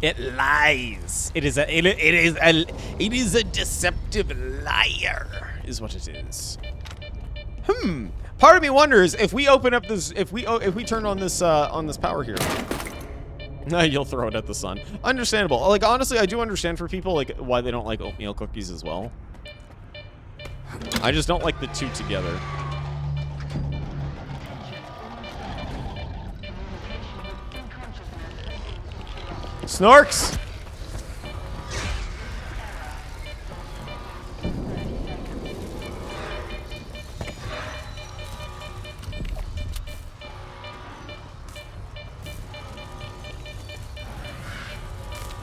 It lies. It is a deceptive liar, is what it is. Part of me wonders if we open up this, if we turn on this power here. You'll throw it at the sun. Understandable. Like, honestly, I do understand for people, like, why they don't like oatmeal cookies as well. I just don't like the two together. Snorks!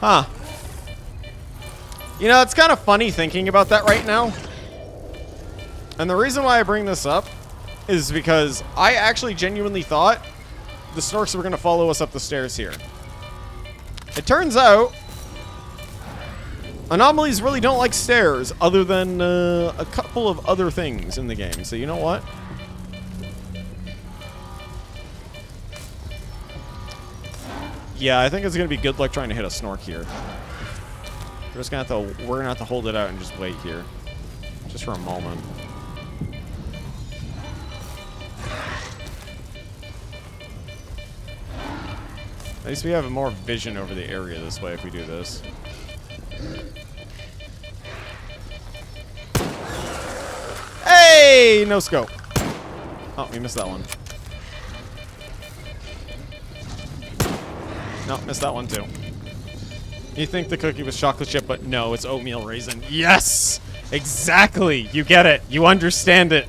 Huh. You know, it's kind of funny thinking about that right now. And the reason why I bring this up is because I actually genuinely thought the Snorks were going to follow us up the stairs here. It turns out anomalies really don't like stairs other than a couple of other things in the game. So you know what? Yeah, I think it's gonna be good luck trying to hit a Snork here. We're gonna have to hold it out and just wait here, just for a moment. At least we have more vision over the area this way if we do this. Hey, no scope. Oh, we missed that one. No, missed that one too. You think the cookie was chocolate chip, but no, it's oatmeal raisin. Yes! Exactly! You get it. You understand it.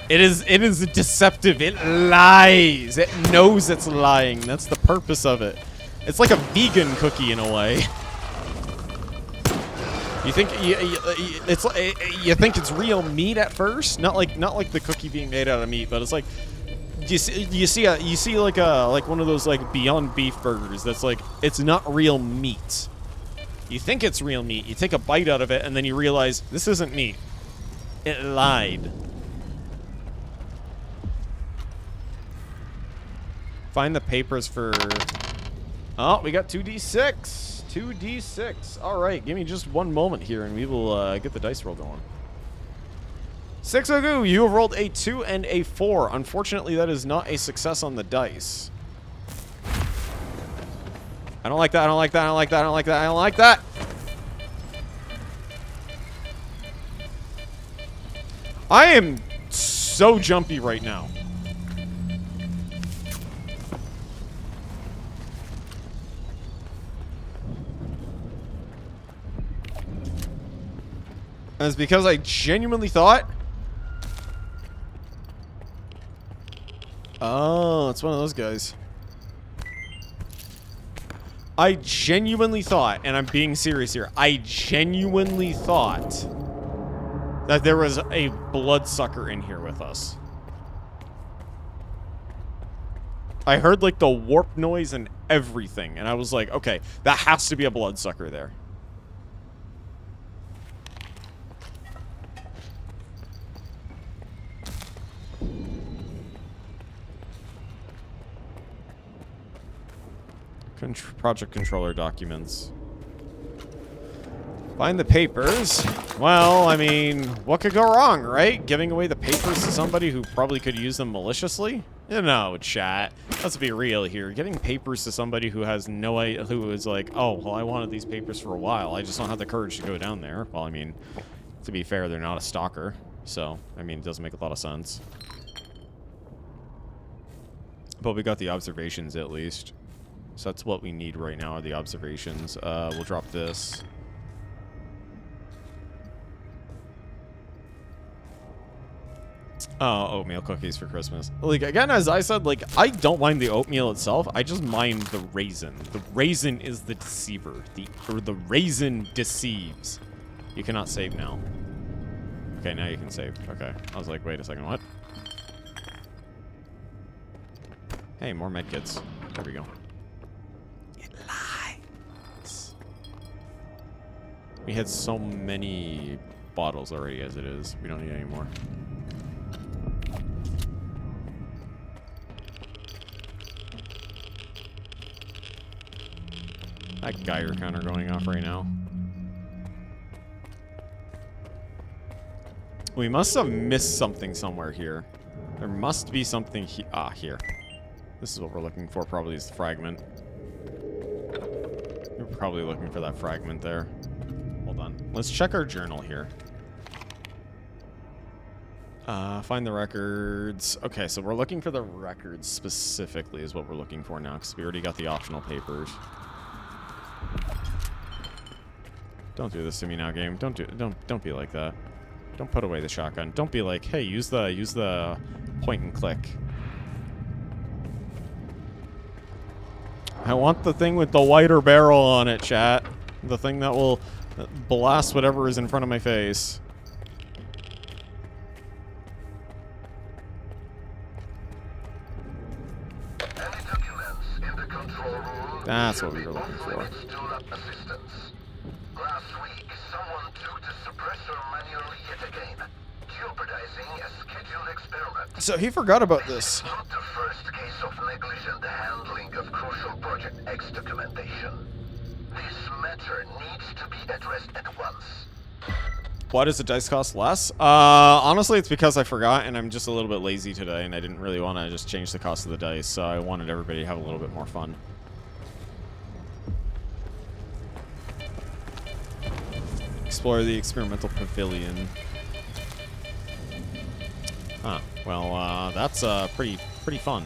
It is deceptive. It lies. It knows it's lying. That's the purpose of it. It's like a vegan cookie in a way. You think you think it's real meat at first? Not like the cookie being made out of meat, but it's like you see like one of those like Beyond Beef burgers that's like it's not real meat. You think it's real meat. You take a bite out of it and then you realize this isn't meat. It lied. Find the papers for... Oh, we got 2d6. 2d6. All right, give me just one moment here and we will get the dice roll going. 6 Ogu, you have rolled a 2 and a 4. Unfortunately, that is not a success on the dice. I don't like that, I don't like that, I don't like that, I don't like that, I don't like that. I am so jumpy right now. And it's because I genuinely thought... Oh, it's one of those guys. I genuinely thought, and I'm being serious here, I genuinely thought that there was a bloodsucker in here with us. I heard like the warp noise and everything, and I was like, okay, that has to be a bloodsucker there. Project controller documents. Find the papers. Well, I mean, what could go wrong, right? Giving away the papers to somebody who probably could use them maliciously? You know, chat. Let's be real here. Getting papers to somebody who has no idea, who is like, oh, well, I wanted these papers for a while. I just don't have the courage to go down there. Well, I mean, to be fair, they're not a stalker. So, I mean, it doesn't make a lot of sense. But we got the observations at least. So that's what we need right now are the observations. We'll drop this. Oatmeal cookies for Christmas. Like, again, as I said, like, I don't mind the oatmeal itself. I just mind the raisin. The raisin is the deceiver. The raisin deceives. You cannot save now. Okay, now you can save. Okay. I was like, wait a second, what? Hey, more medkits. There we go. It lies. We had so many bottles already as it is. We don't need any more. That Geiger counter going off right now. We must have missed something somewhere here. There must be something here. This is what we're looking for, probably is the fragment. We're probably looking for that fragment there. Hold on. Let's check our journal here. Find the records. Okay, so we're looking for the records specifically is what we're looking for now, because we already got the optional papers. Don't do this to me now, game. Don't be like that. Don't put away the shotgun. Don't be like, hey, use the point and click. I want the thing with the wider barrel on it, chat. The thing that will blast whatever is in front of my face. That's what we were looking for. Last week, someone took the suppressor manually yet again, jeopardizing a scheduled experiment. So he forgot about this. It's not the first case of negligent handling of crucial Project X documentation. This matter needs to be addressed at once. Why does the dice cost less? Honestly, it's because I forgot, and I'm just a little bit lazy today, and I didn't really want to just change the cost of the dice, so I wanted everybody to have a little bit more fun. Explore the experimental pavilion. Huh. Well, that's pretty fun.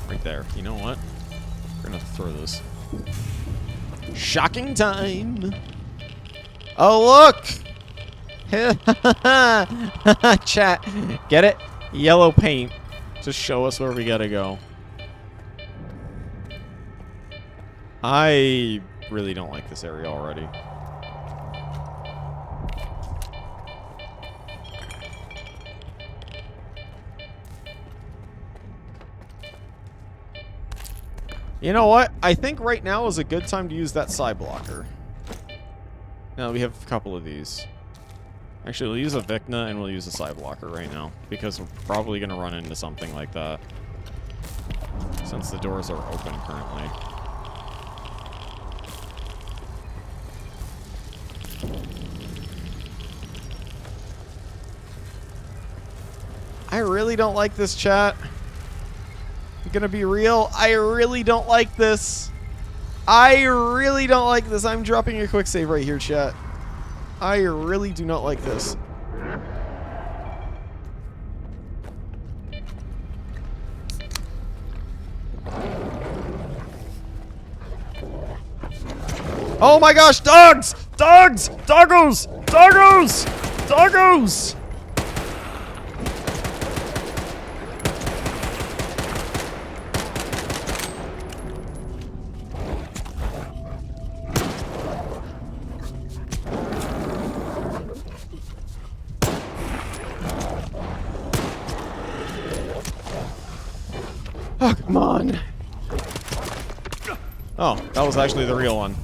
Right there. You know what? We're gonna throw this. Shocking time! Oh, look! Chat. Get it? Yellow paint. Just show us where we gotta go. I really don't like this area already. You know what? I think right now is a good time to use that side blocker. Now we have a couple of these. Actually, we'll use a Vicna and we'll use a side blocker right now because we're probably going to run into something like that since the doors are open currently. I really don't like this, chat. I'm gonna be real. I really don't like this. I really don't like this. I'm dropping a quick save right here, chat. I really do not like this. Oh my gosh, dogs! Dogs! Doggos! Doggos! Doggos! Oh, come on. Oh, that was actually the real one.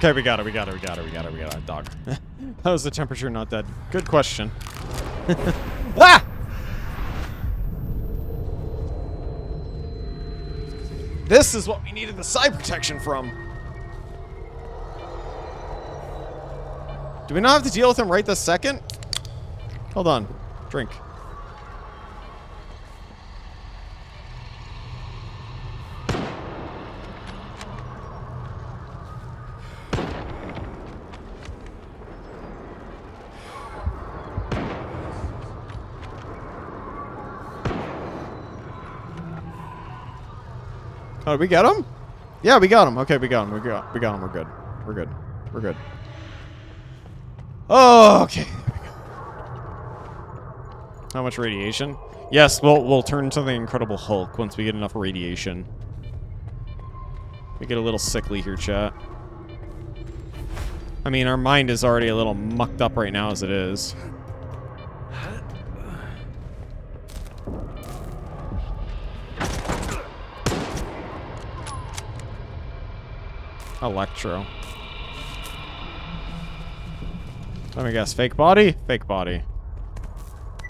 Okay, we got it, dog. How is the temperature not dead? Good question. Ah! This is what we needed the side protection from. Do we not have to deal with him right this second? Hold on. Drink. Oh, did we get him? Yeah, we got him. Okay, we got him. We got him. We're good. We're good. We're good. Oh, okay. There we go. How much radiation? Yes, we'll turn into the Incredible Hulk once we get enough radiation. We get a little sickly here, chat. I mean, our mind is already a little mucked up right now as it is. Electro. Let me guess. Fake body? Fake body.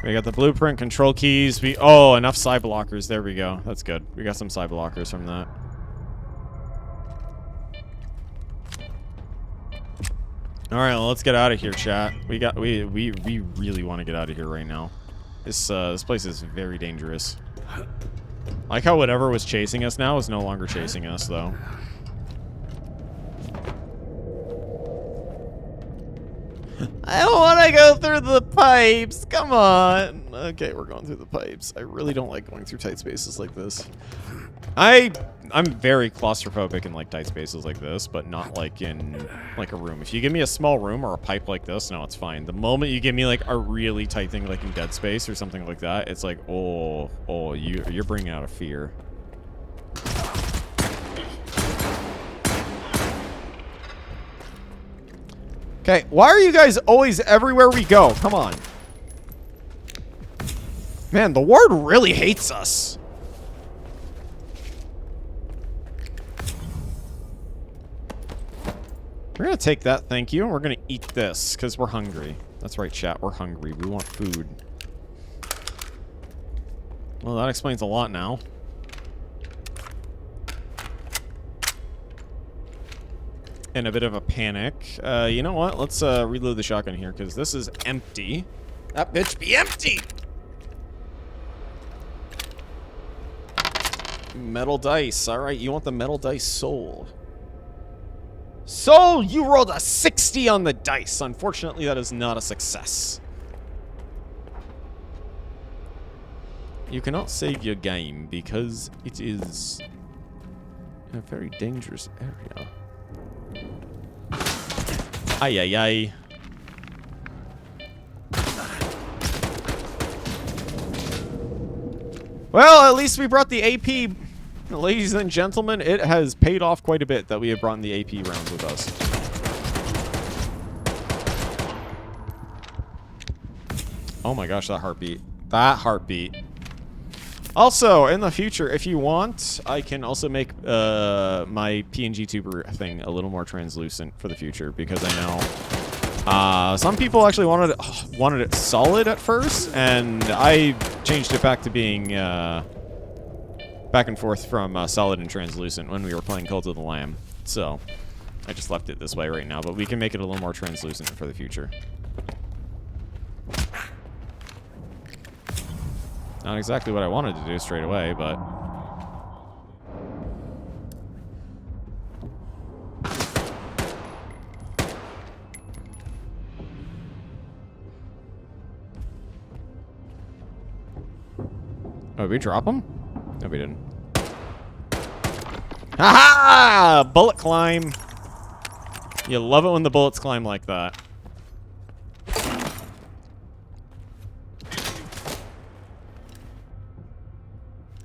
We got the blueprint, control keys. Oh, enough side blockers. There we go. That's good. We got some side blockers from that. All right, well, let's get out of here, chat. We really want to get out of here right now. This place is very dangerous. I like how whatever was chasing us now is no longer chasing us, though. I don't want to go through the pipes. Come on. Okay, we're going through the pipes. I really don't like going through tight spaces like this. I'm very claustrophobic in like tight spaces like this, but not like in like a room. If you give me a small room or a pipe like this, no, it's fine. The moment you give me like a really tight thing like in Dead Space or something like that, it's like, oh, you're bringing out a fear. Okay, why are you guys always everywhere we go? Come on. Man, the ward really hates us. We're gonna take that, thank you, and we're gonna eat this, because we're hungry. That's right, chat, we're hungry. We want food. Well, that explains a lot now. In a bit of a panic. You know what? Let's reload the shotgun here, because this is empty. That bitch be empty! Metal dice. Alright, you want the metal dice soul. Soul, you rolled a 60 on the dice. Unfortunately, that is not a success. You cannot save your game, because it is a very dangerous area. Ay, ay, ay. Well, at least we brought the AP. Ladies and gentlemen, it has paid off quite a bit that we have brought the AP rounds with us. Oh my gosh, that heartbeat. That heartbeat. Also, in the future, if you want, I can also make my PNG tuber thing a little more translucent for the future, because I know some people actually wanted it solid at first, and I changed it back to being back and forth from solid and translucent when we were playing Cult of the Lamb. So I just left it this way right now, but we can make it a little more translucent for the future. Not exactly what I wanted to do straight away, but... Oh, did we drop him? No, we didn't. Ha-ha! Bullet climb! You love it when the bullets climb like that.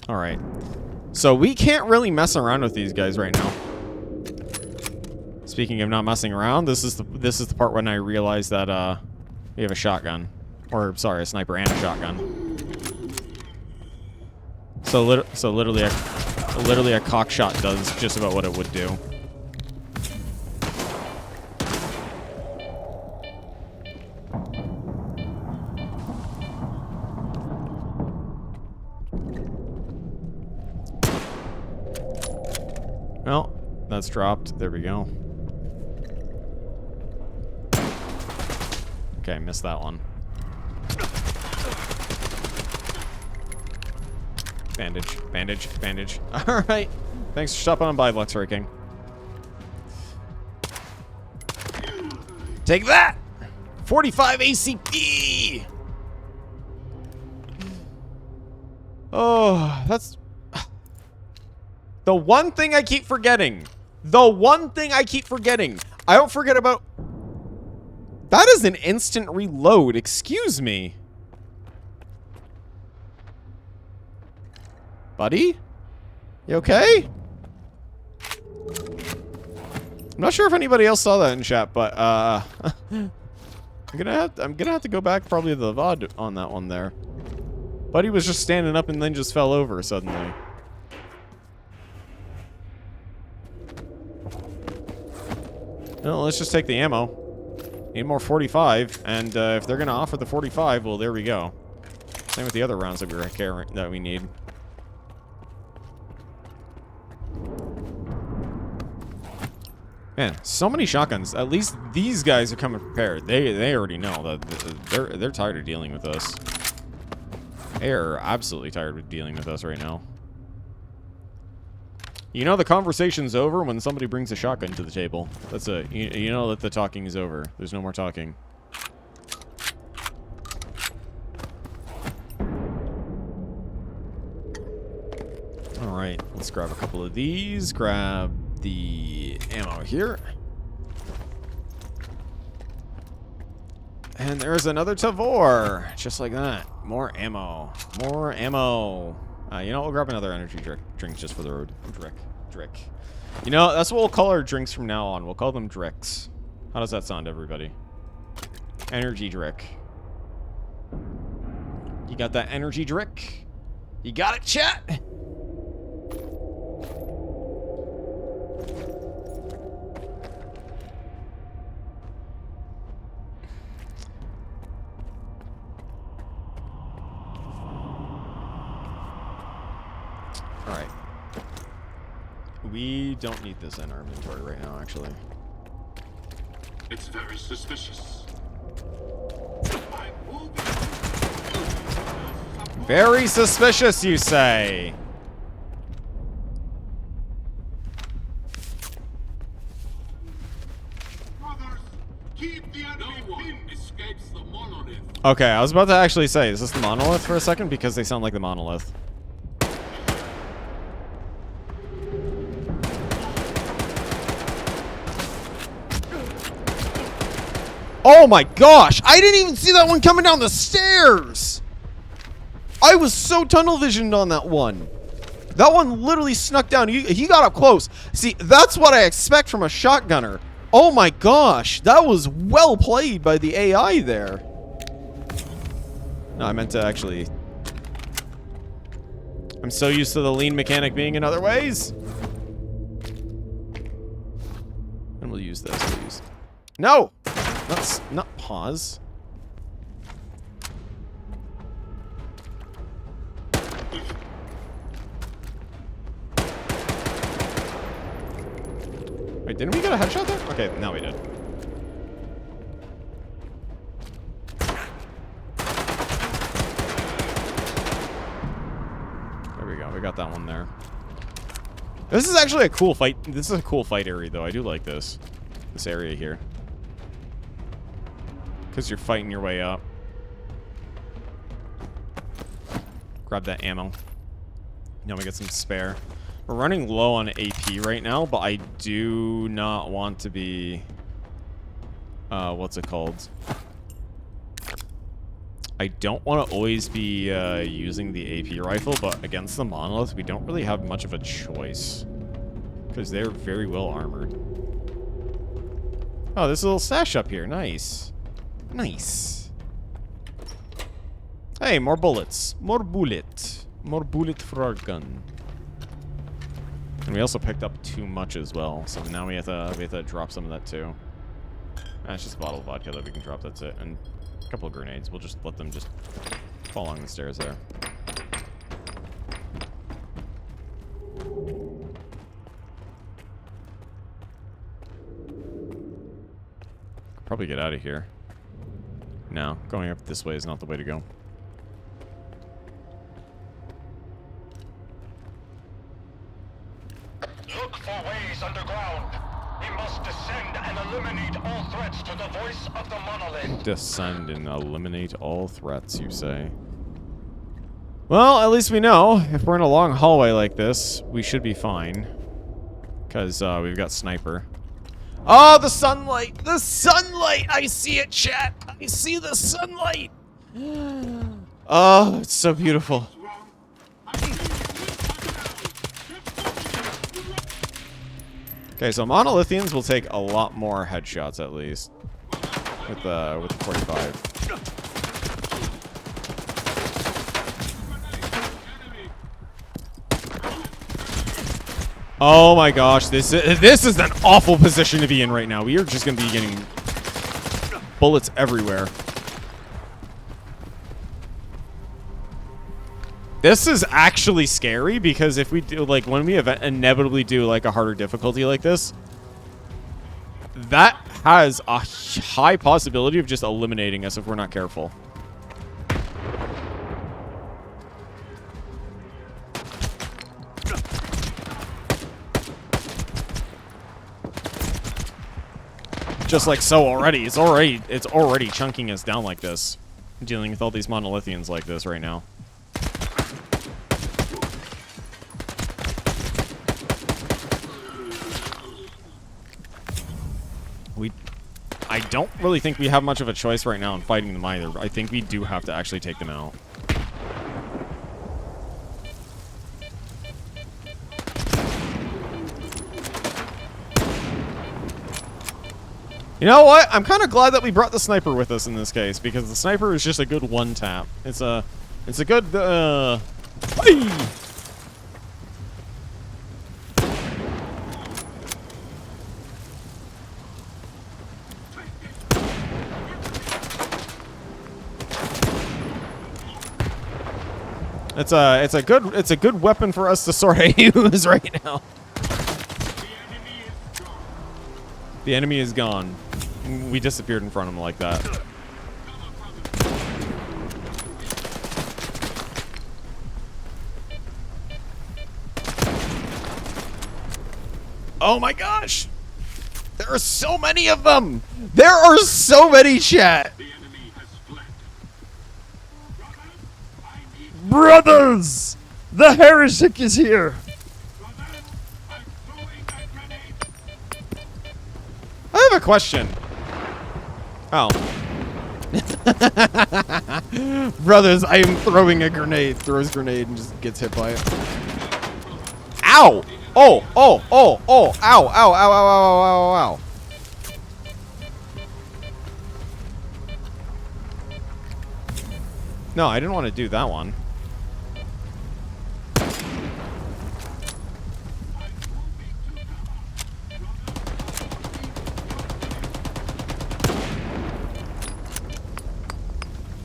Alright. So we can't really mess around with these guys right now. Speaking of not messing around, this is the part when I realized that we have a shotgun. Or sorry, a sniper and a shotgun. So literally a cock shot does just about what it would do. Well, that's dropped. There we go. Okay, missed that one. Bandage, bandage, bandage. Alright. Thanks for stopping on by, Luxray King. Take that! 45 ACP! Oh, that's... The one thing I keep forgetting. The one thing I keep forgetting. I don't forget about... That is an instant reload. Excuse me. Buddy? You okay? I'm not sure if anybody else saw that in chat, but I'm gonna have to go back probably to the VOD on that one there. Buddy was just standing up and then just fell over suddenly. Well, let's just take the ammo. Need more 45, and if they're gonna offer the 45, well, there we go. Same with the other rounds that we need. Man, so many shotguns. At least these guys are coming prepared. They already know that they're tired of dealing with us. They are absolutely tired of dealing with us right now. You know the conversation's over when somebody brings a shotgun to the table. That's it. You know that the talking is over. There's no more talking. Alright, let's grab a couple of these. Grab the ammo here. And there's another Tavor. Just like that. More ammo. More ammo. You know, we'll grab another energy drink just for the road. Drick. You know, that's what we'll call our drinks from now on. We'll call them Dricks. How does that sound, everybody? Energy Drick. You got that energy Drick? You got it, chat? Alright. We don't need this in our inventory right now, actually. It's very suspicious. Very suspicious, you say? Brothers, keep the enemy. No one escapes the monolith. Okay, I was about to actually say, is this the monolith for a second? Because they sound like the monolith. Oh my gosh! I didn't even see that one coming down the stairs! I was so tunnel visioned on that one. That one literally snuck down. He got up close. See, that's what I expect from a shotgunner. Oh my gosh, that was well played by the AI there. No, I meant to actually... I'm so used to the lean mechanic being in other ways. And we'll use this. No! That's not pause. Wait, didn't we get a headshot there? Okay, now we did. There we go. We got that one there. This is actually a cool fight. This is a cool fight area, though. I do like this. This area here. Because you're fighting your way up. Grab that ammo. Now we get some spare. We're running low on AP right now, but I do not want to be... what's it called? I don't want to always be using the AP rifle, but against the monolith, we don't really have much of a choice. Because they're very well armored. Oh, there's a little stash up here. Nice. Nice. Hey, more bullets. More bullet. More bullet for our gun. And we also picked up too much as well, so now we have to drop some of that too. It's just a bottle of vodka that we can drop, that's it. And a couple of grenades. We'll just let them just fall along the stairs there. Probably get out of here. No, going up this way is not the way to go. Look for ways underground. We must descend and eliminate all threats to the voice of the monolith. Descend and eliminate all threats, you say? Well, at least we know. If we're in a long hallway like this, we should be fine. Because we've got sniper. Oh, the sunlight! The sunlight! I see it, chat! I see the sunlight! Oh, it's so beautiful. Okay, so monolithians will take a lot more headshots at least. With the 45. Oh my gosh, this is an awful position to be in right now. We are just going to be getting bullets everywhere. This is actually scary because if we do, like, when we inevitably do, like, a harder difficulty like this, that has a high possibility of just eliminating us if we're not careful. Just like so already. It's already chunking us down like this. Dealing with all these monolithians like this right now. I don't really think we have much of a choice right now in fighting them either. I think we do have to actually take them out. You know what? I'm kind of glad that we brought the sniper with us in this case, because the sniper is just a good one tap. It's a good hey! It's a good weapon for us to sort of use right now. The enemy is gone. We disappeared in front of him like that. Oh my gosh! There are so many of them! There are so many, chat! Brothers! The heretic is here! I have a question. Oh. Brothers, I am throwing a grenade. Throws grenade and just gets hit by it. Ow! Oh, oh, oh, oh, ow, ow, ow, ow, ow, ow, ow, ow. No, I didn't want to do that one.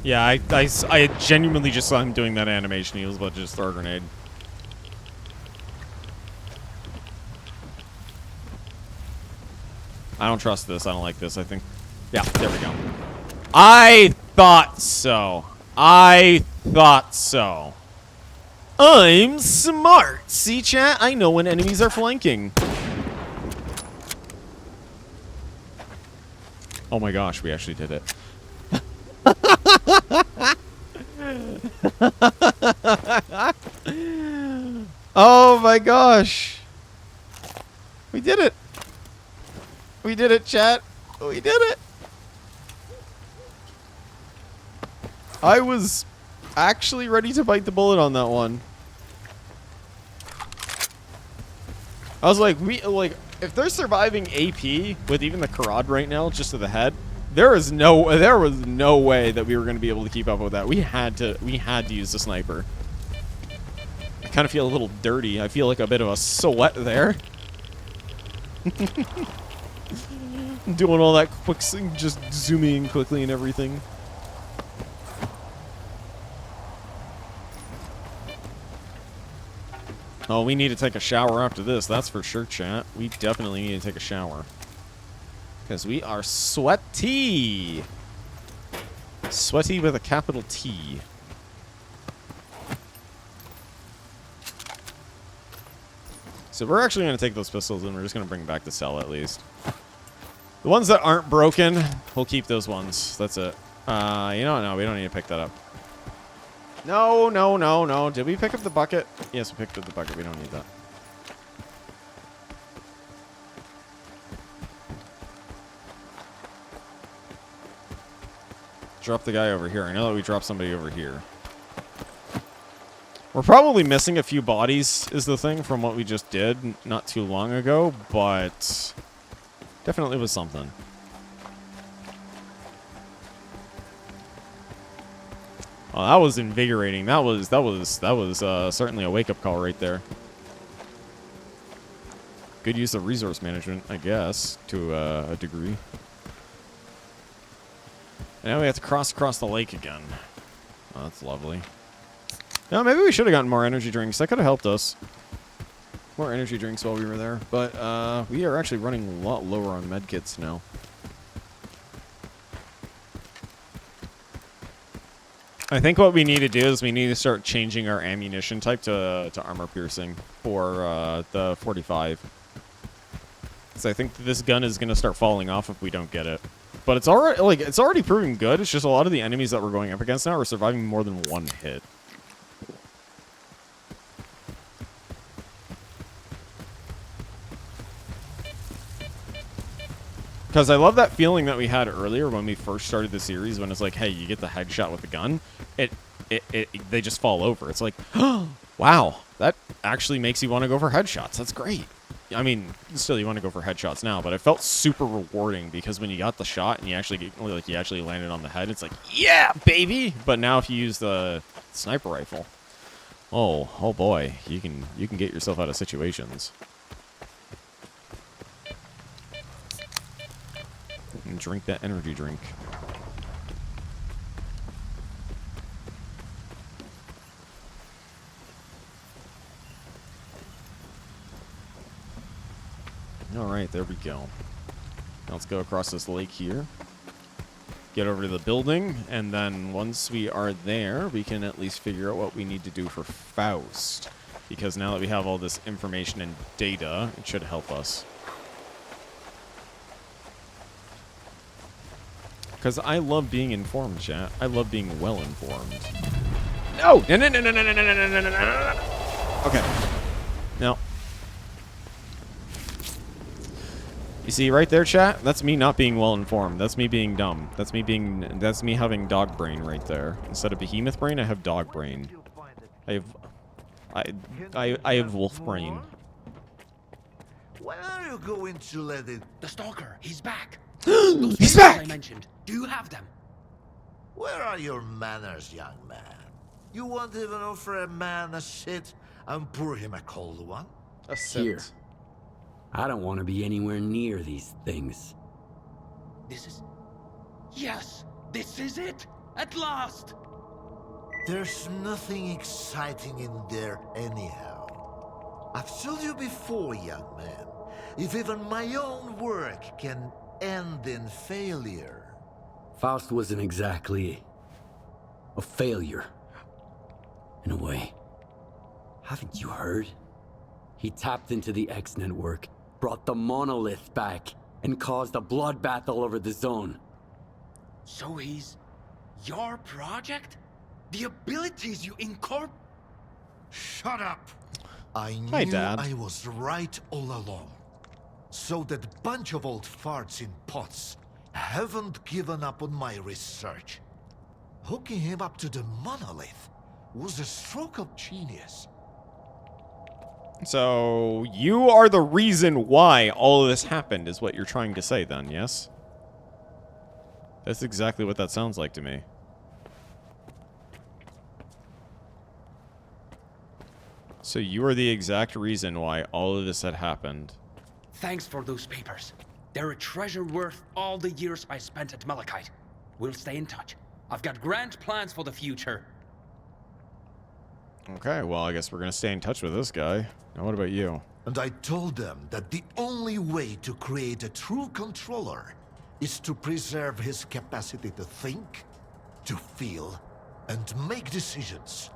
Yeah, I genuinely just saw him doing that animation. He was about to just throw a grenade. I don't trust this. I don't like this. I think... Yeah, there we go. I thought so. I thought so. I'm smart. See, chat? I know when enemies are flanking. Oh my gosh, we actually did it. Oh my gosh. We did it. We did it, chat. We did it. I was actually ready to bite the bullet on that one. I was like, if they're surviving AP with even the Karad right now, just to the head, there was no way that we were going to be able to keep up with that. We had to use the sniper. I kind of feel a little dirty. I feel like a bit of a sweat there. Doing all that quick, just zooming in quickly and everything. Oh, we need to take a shower after this. That's for sure, chat. We definitely need to take a shower. Because we are sweaty. Sweaty with a capital T. So we're actually going to take those pistols and we're just going to bring back the cell at least. The ones that aren't broken, we'll keep those ones. That's it. You know what? No, we don't need to pick that up. No, no, no, no. Did we pick up the bucket? Yes, we picked up the bucket. We don't need that. Drop the guy over here. I know that we dropped somebody over here. We're probably missing a few bodies is the thing from what we just did not too long ago, but definitely was something. Oh, that was invigorating. That was certainly a wake-up call right there. Good use of resource management, I guess, to a degree. And now we have to cross the lake again. Oh, that's lovely. No, maybe we should have gotten more energy drinks. That could have helped us. More energy drinks while we were there. But we are actually running a lot lower on medkits now. I think what we need to do is we need to start changing our ammunition type to armor piercing for the 45. So I think this gun is going to start falling off if we don't get it. But it's already proving good. It's just a lot of the enemies that we're going up against now are surviving more than one hit. Because I love that feeling that we had earlier when we first started the series, when it's like, hey, you get the headshot with the gun, they just fall over. It's like, oh, wow, that actually makes you want to go for headshots. That's great. I mean, still you want to go for headshots now, but it felt super rewarding because when you got the shot and you actually landed on the head, it's like, yeah, baby. But now if you use the sniper rifle, oh boy, you can get yourself out of situations. And drink that energy drink. Alright, there we go. Now let's go across this lake here. Get over to the building, and then once we are there, we can at least figure out what we need to do for Faust. Because now that we have all this information and data, it should help us. Because I love being informed, chat. I love being well informed. No! No, no, no, no, no, no, no, no, no, no, no. Okay. No. You see right there, chat? That's me not being well informed. That's me being dumb. That's me having dog brain right there. Instead of behemoth brain, I have dog brain. I have wolf brain. When are you going to let it... The Stalker, he's back. He's back! I mentioned. Do you have them? Where are your manners, young man? You won't even offer a man a shit and pour him a cold one? A sit. Here. I don't want to be anywhere near these things. This is... Yes! This is it! At last! There's nothing exciting in there anyhow. I've told you before, young man, if even my own work can end in failure. Faust wasn't exactly a failure, in a way. Haven't you heard? He tapped into the X network, brought the monolith back, and caused a bloodbath all over the zone. So he's... your project? The abilities you incorporate... Shut up! I knew Hi, Dad. I was right all along. So that bunch of old farts in pots haven't given up on my research. Hooking him up to the monolith was a stroke of genius. So, you are the reason why all of this happened, is what you're trying to say then, yes? That's exactly what that sounds like to me. So you are the exact reason why all of this had happened. Thanks for those papers. They're a treasure worth all the years I spent at Malachite. We'll stay in touch. I've got grand plans for the future. Okay, well, I guess we're gonna stay in touch with this guy. Now, what about you? And I told them that the only way to create a true controller is to preserve his capacity to think, to feel, and make decisions.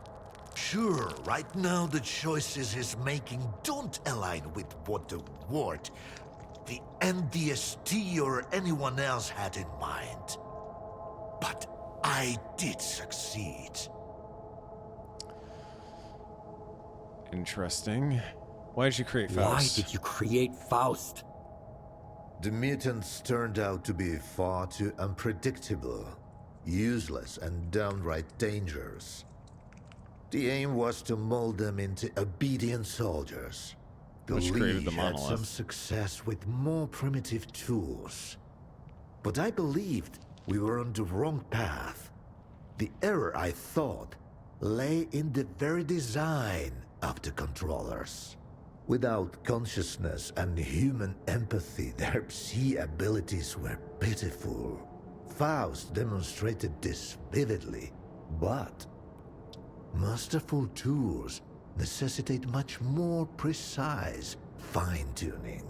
Sure, right now the choices he's making don't align with what the Ward, the NDST, or anyone else had in mind. But I did succeed. Interesting. Why did you create Faust? Why did you create Faust? The mutants turned out to be far too unpredictable, useless, and downright dangerous. The aim was to mold them into obedient soldiers. The Which created League the had some monolith. success with more primitive tools. But I believed we were on the wrong path. The error, I thought, lay in the very design of the controllers. Without consciousness and human empathy, their psi abilities were pitiful. Faust demonstrated this vividly, but masterful tools necessitate much more precise fine-tuning.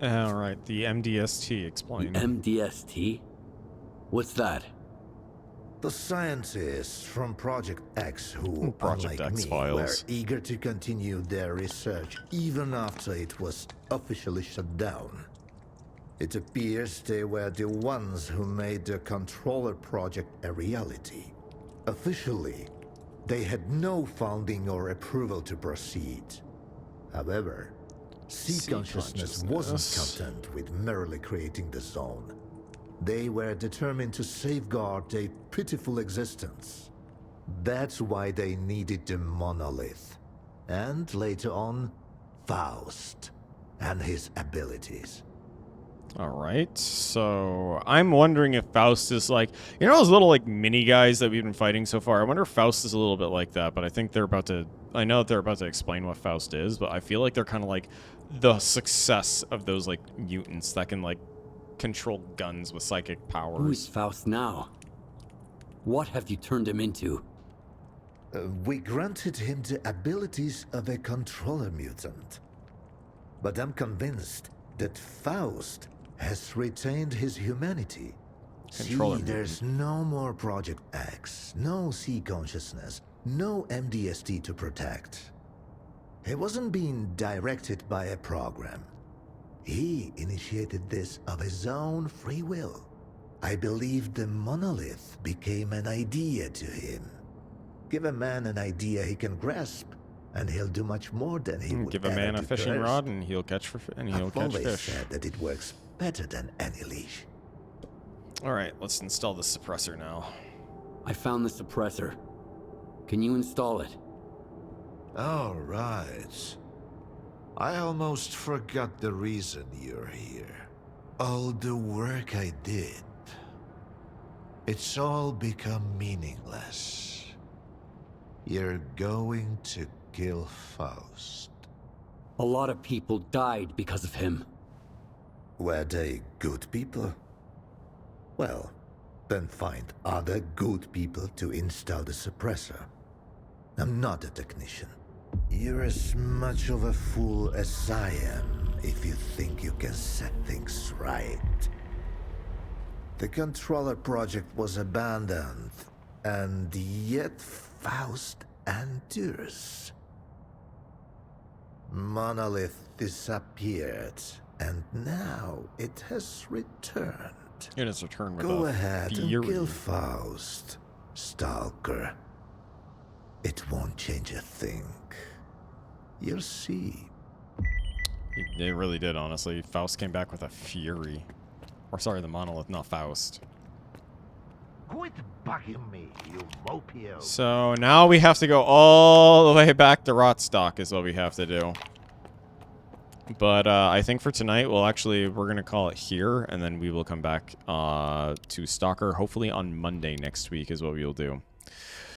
Alright, the MDST, explain. The MDST? What's that? The scientists from Project X who, Project unlike X me, files. were eager to continue their research even after it was officially shut down. It appears they were the ones who made the controller project a reality. Officially, they had no funding or approval to proceed. However, C-consciousness wasn't content with merely creating the zone. They were determined to safeguard a pitiful existence. That's why they needed the monolith. And later on, Faust and his abilities. Alright, so I'm wondering if Faust is like, you know those little like mini guys that we've been fighting so far? I wonder if Faust is a little bit like that, but I think they're about to, I know that they're about to explain what Faust is, but I feel like they're kind of like the success of those like mutants that can like control guns with psychic powers. Who is Faust now? What have you turned him into? We granted him the abilities of a controller mutant. But I'm convinced that Faust has retained his humanity. Controller See, there's no more Project X, no C-consciousness, no MDST to protect. He wasn't being directed by a program. He initiated this of his own free will. I believe the monolith became an idea to him. Give a man an idea he can grasp, and he'll do much more than he would give a ever man a do fishing first. rod and he'll catch I've always fish. said that it works better than any leash. Alright, let's install the suppressor now. I found the suppressor. Can you install it? All right. I almost forgot the reason you're here. All the work I did. It's all become meaningless. You're going to kill Faust. A lot of people died because of him. Were they good people? Well, then find other good people to install the suppressor. I'm not a technician. You're as much of a fool as I am if you think you can set things right. The controller project was abandoned, and yet Faust endures. Monolith disappeared, and now it has returned. It has returned with Go a ahead and fury. kill Faust, Stalker. It won't change a thing. You'll see. It really did, honestly. Faust came back with a fury. Or sorry, the monolith, not Faust. Quit bugging me, you mopio. So now we have to go all the way back to Rotstock is what we have to do. But I think for tonight, we're going to call it here, and then we will come back to Stalker, hopefully on Monday next week is what we will do.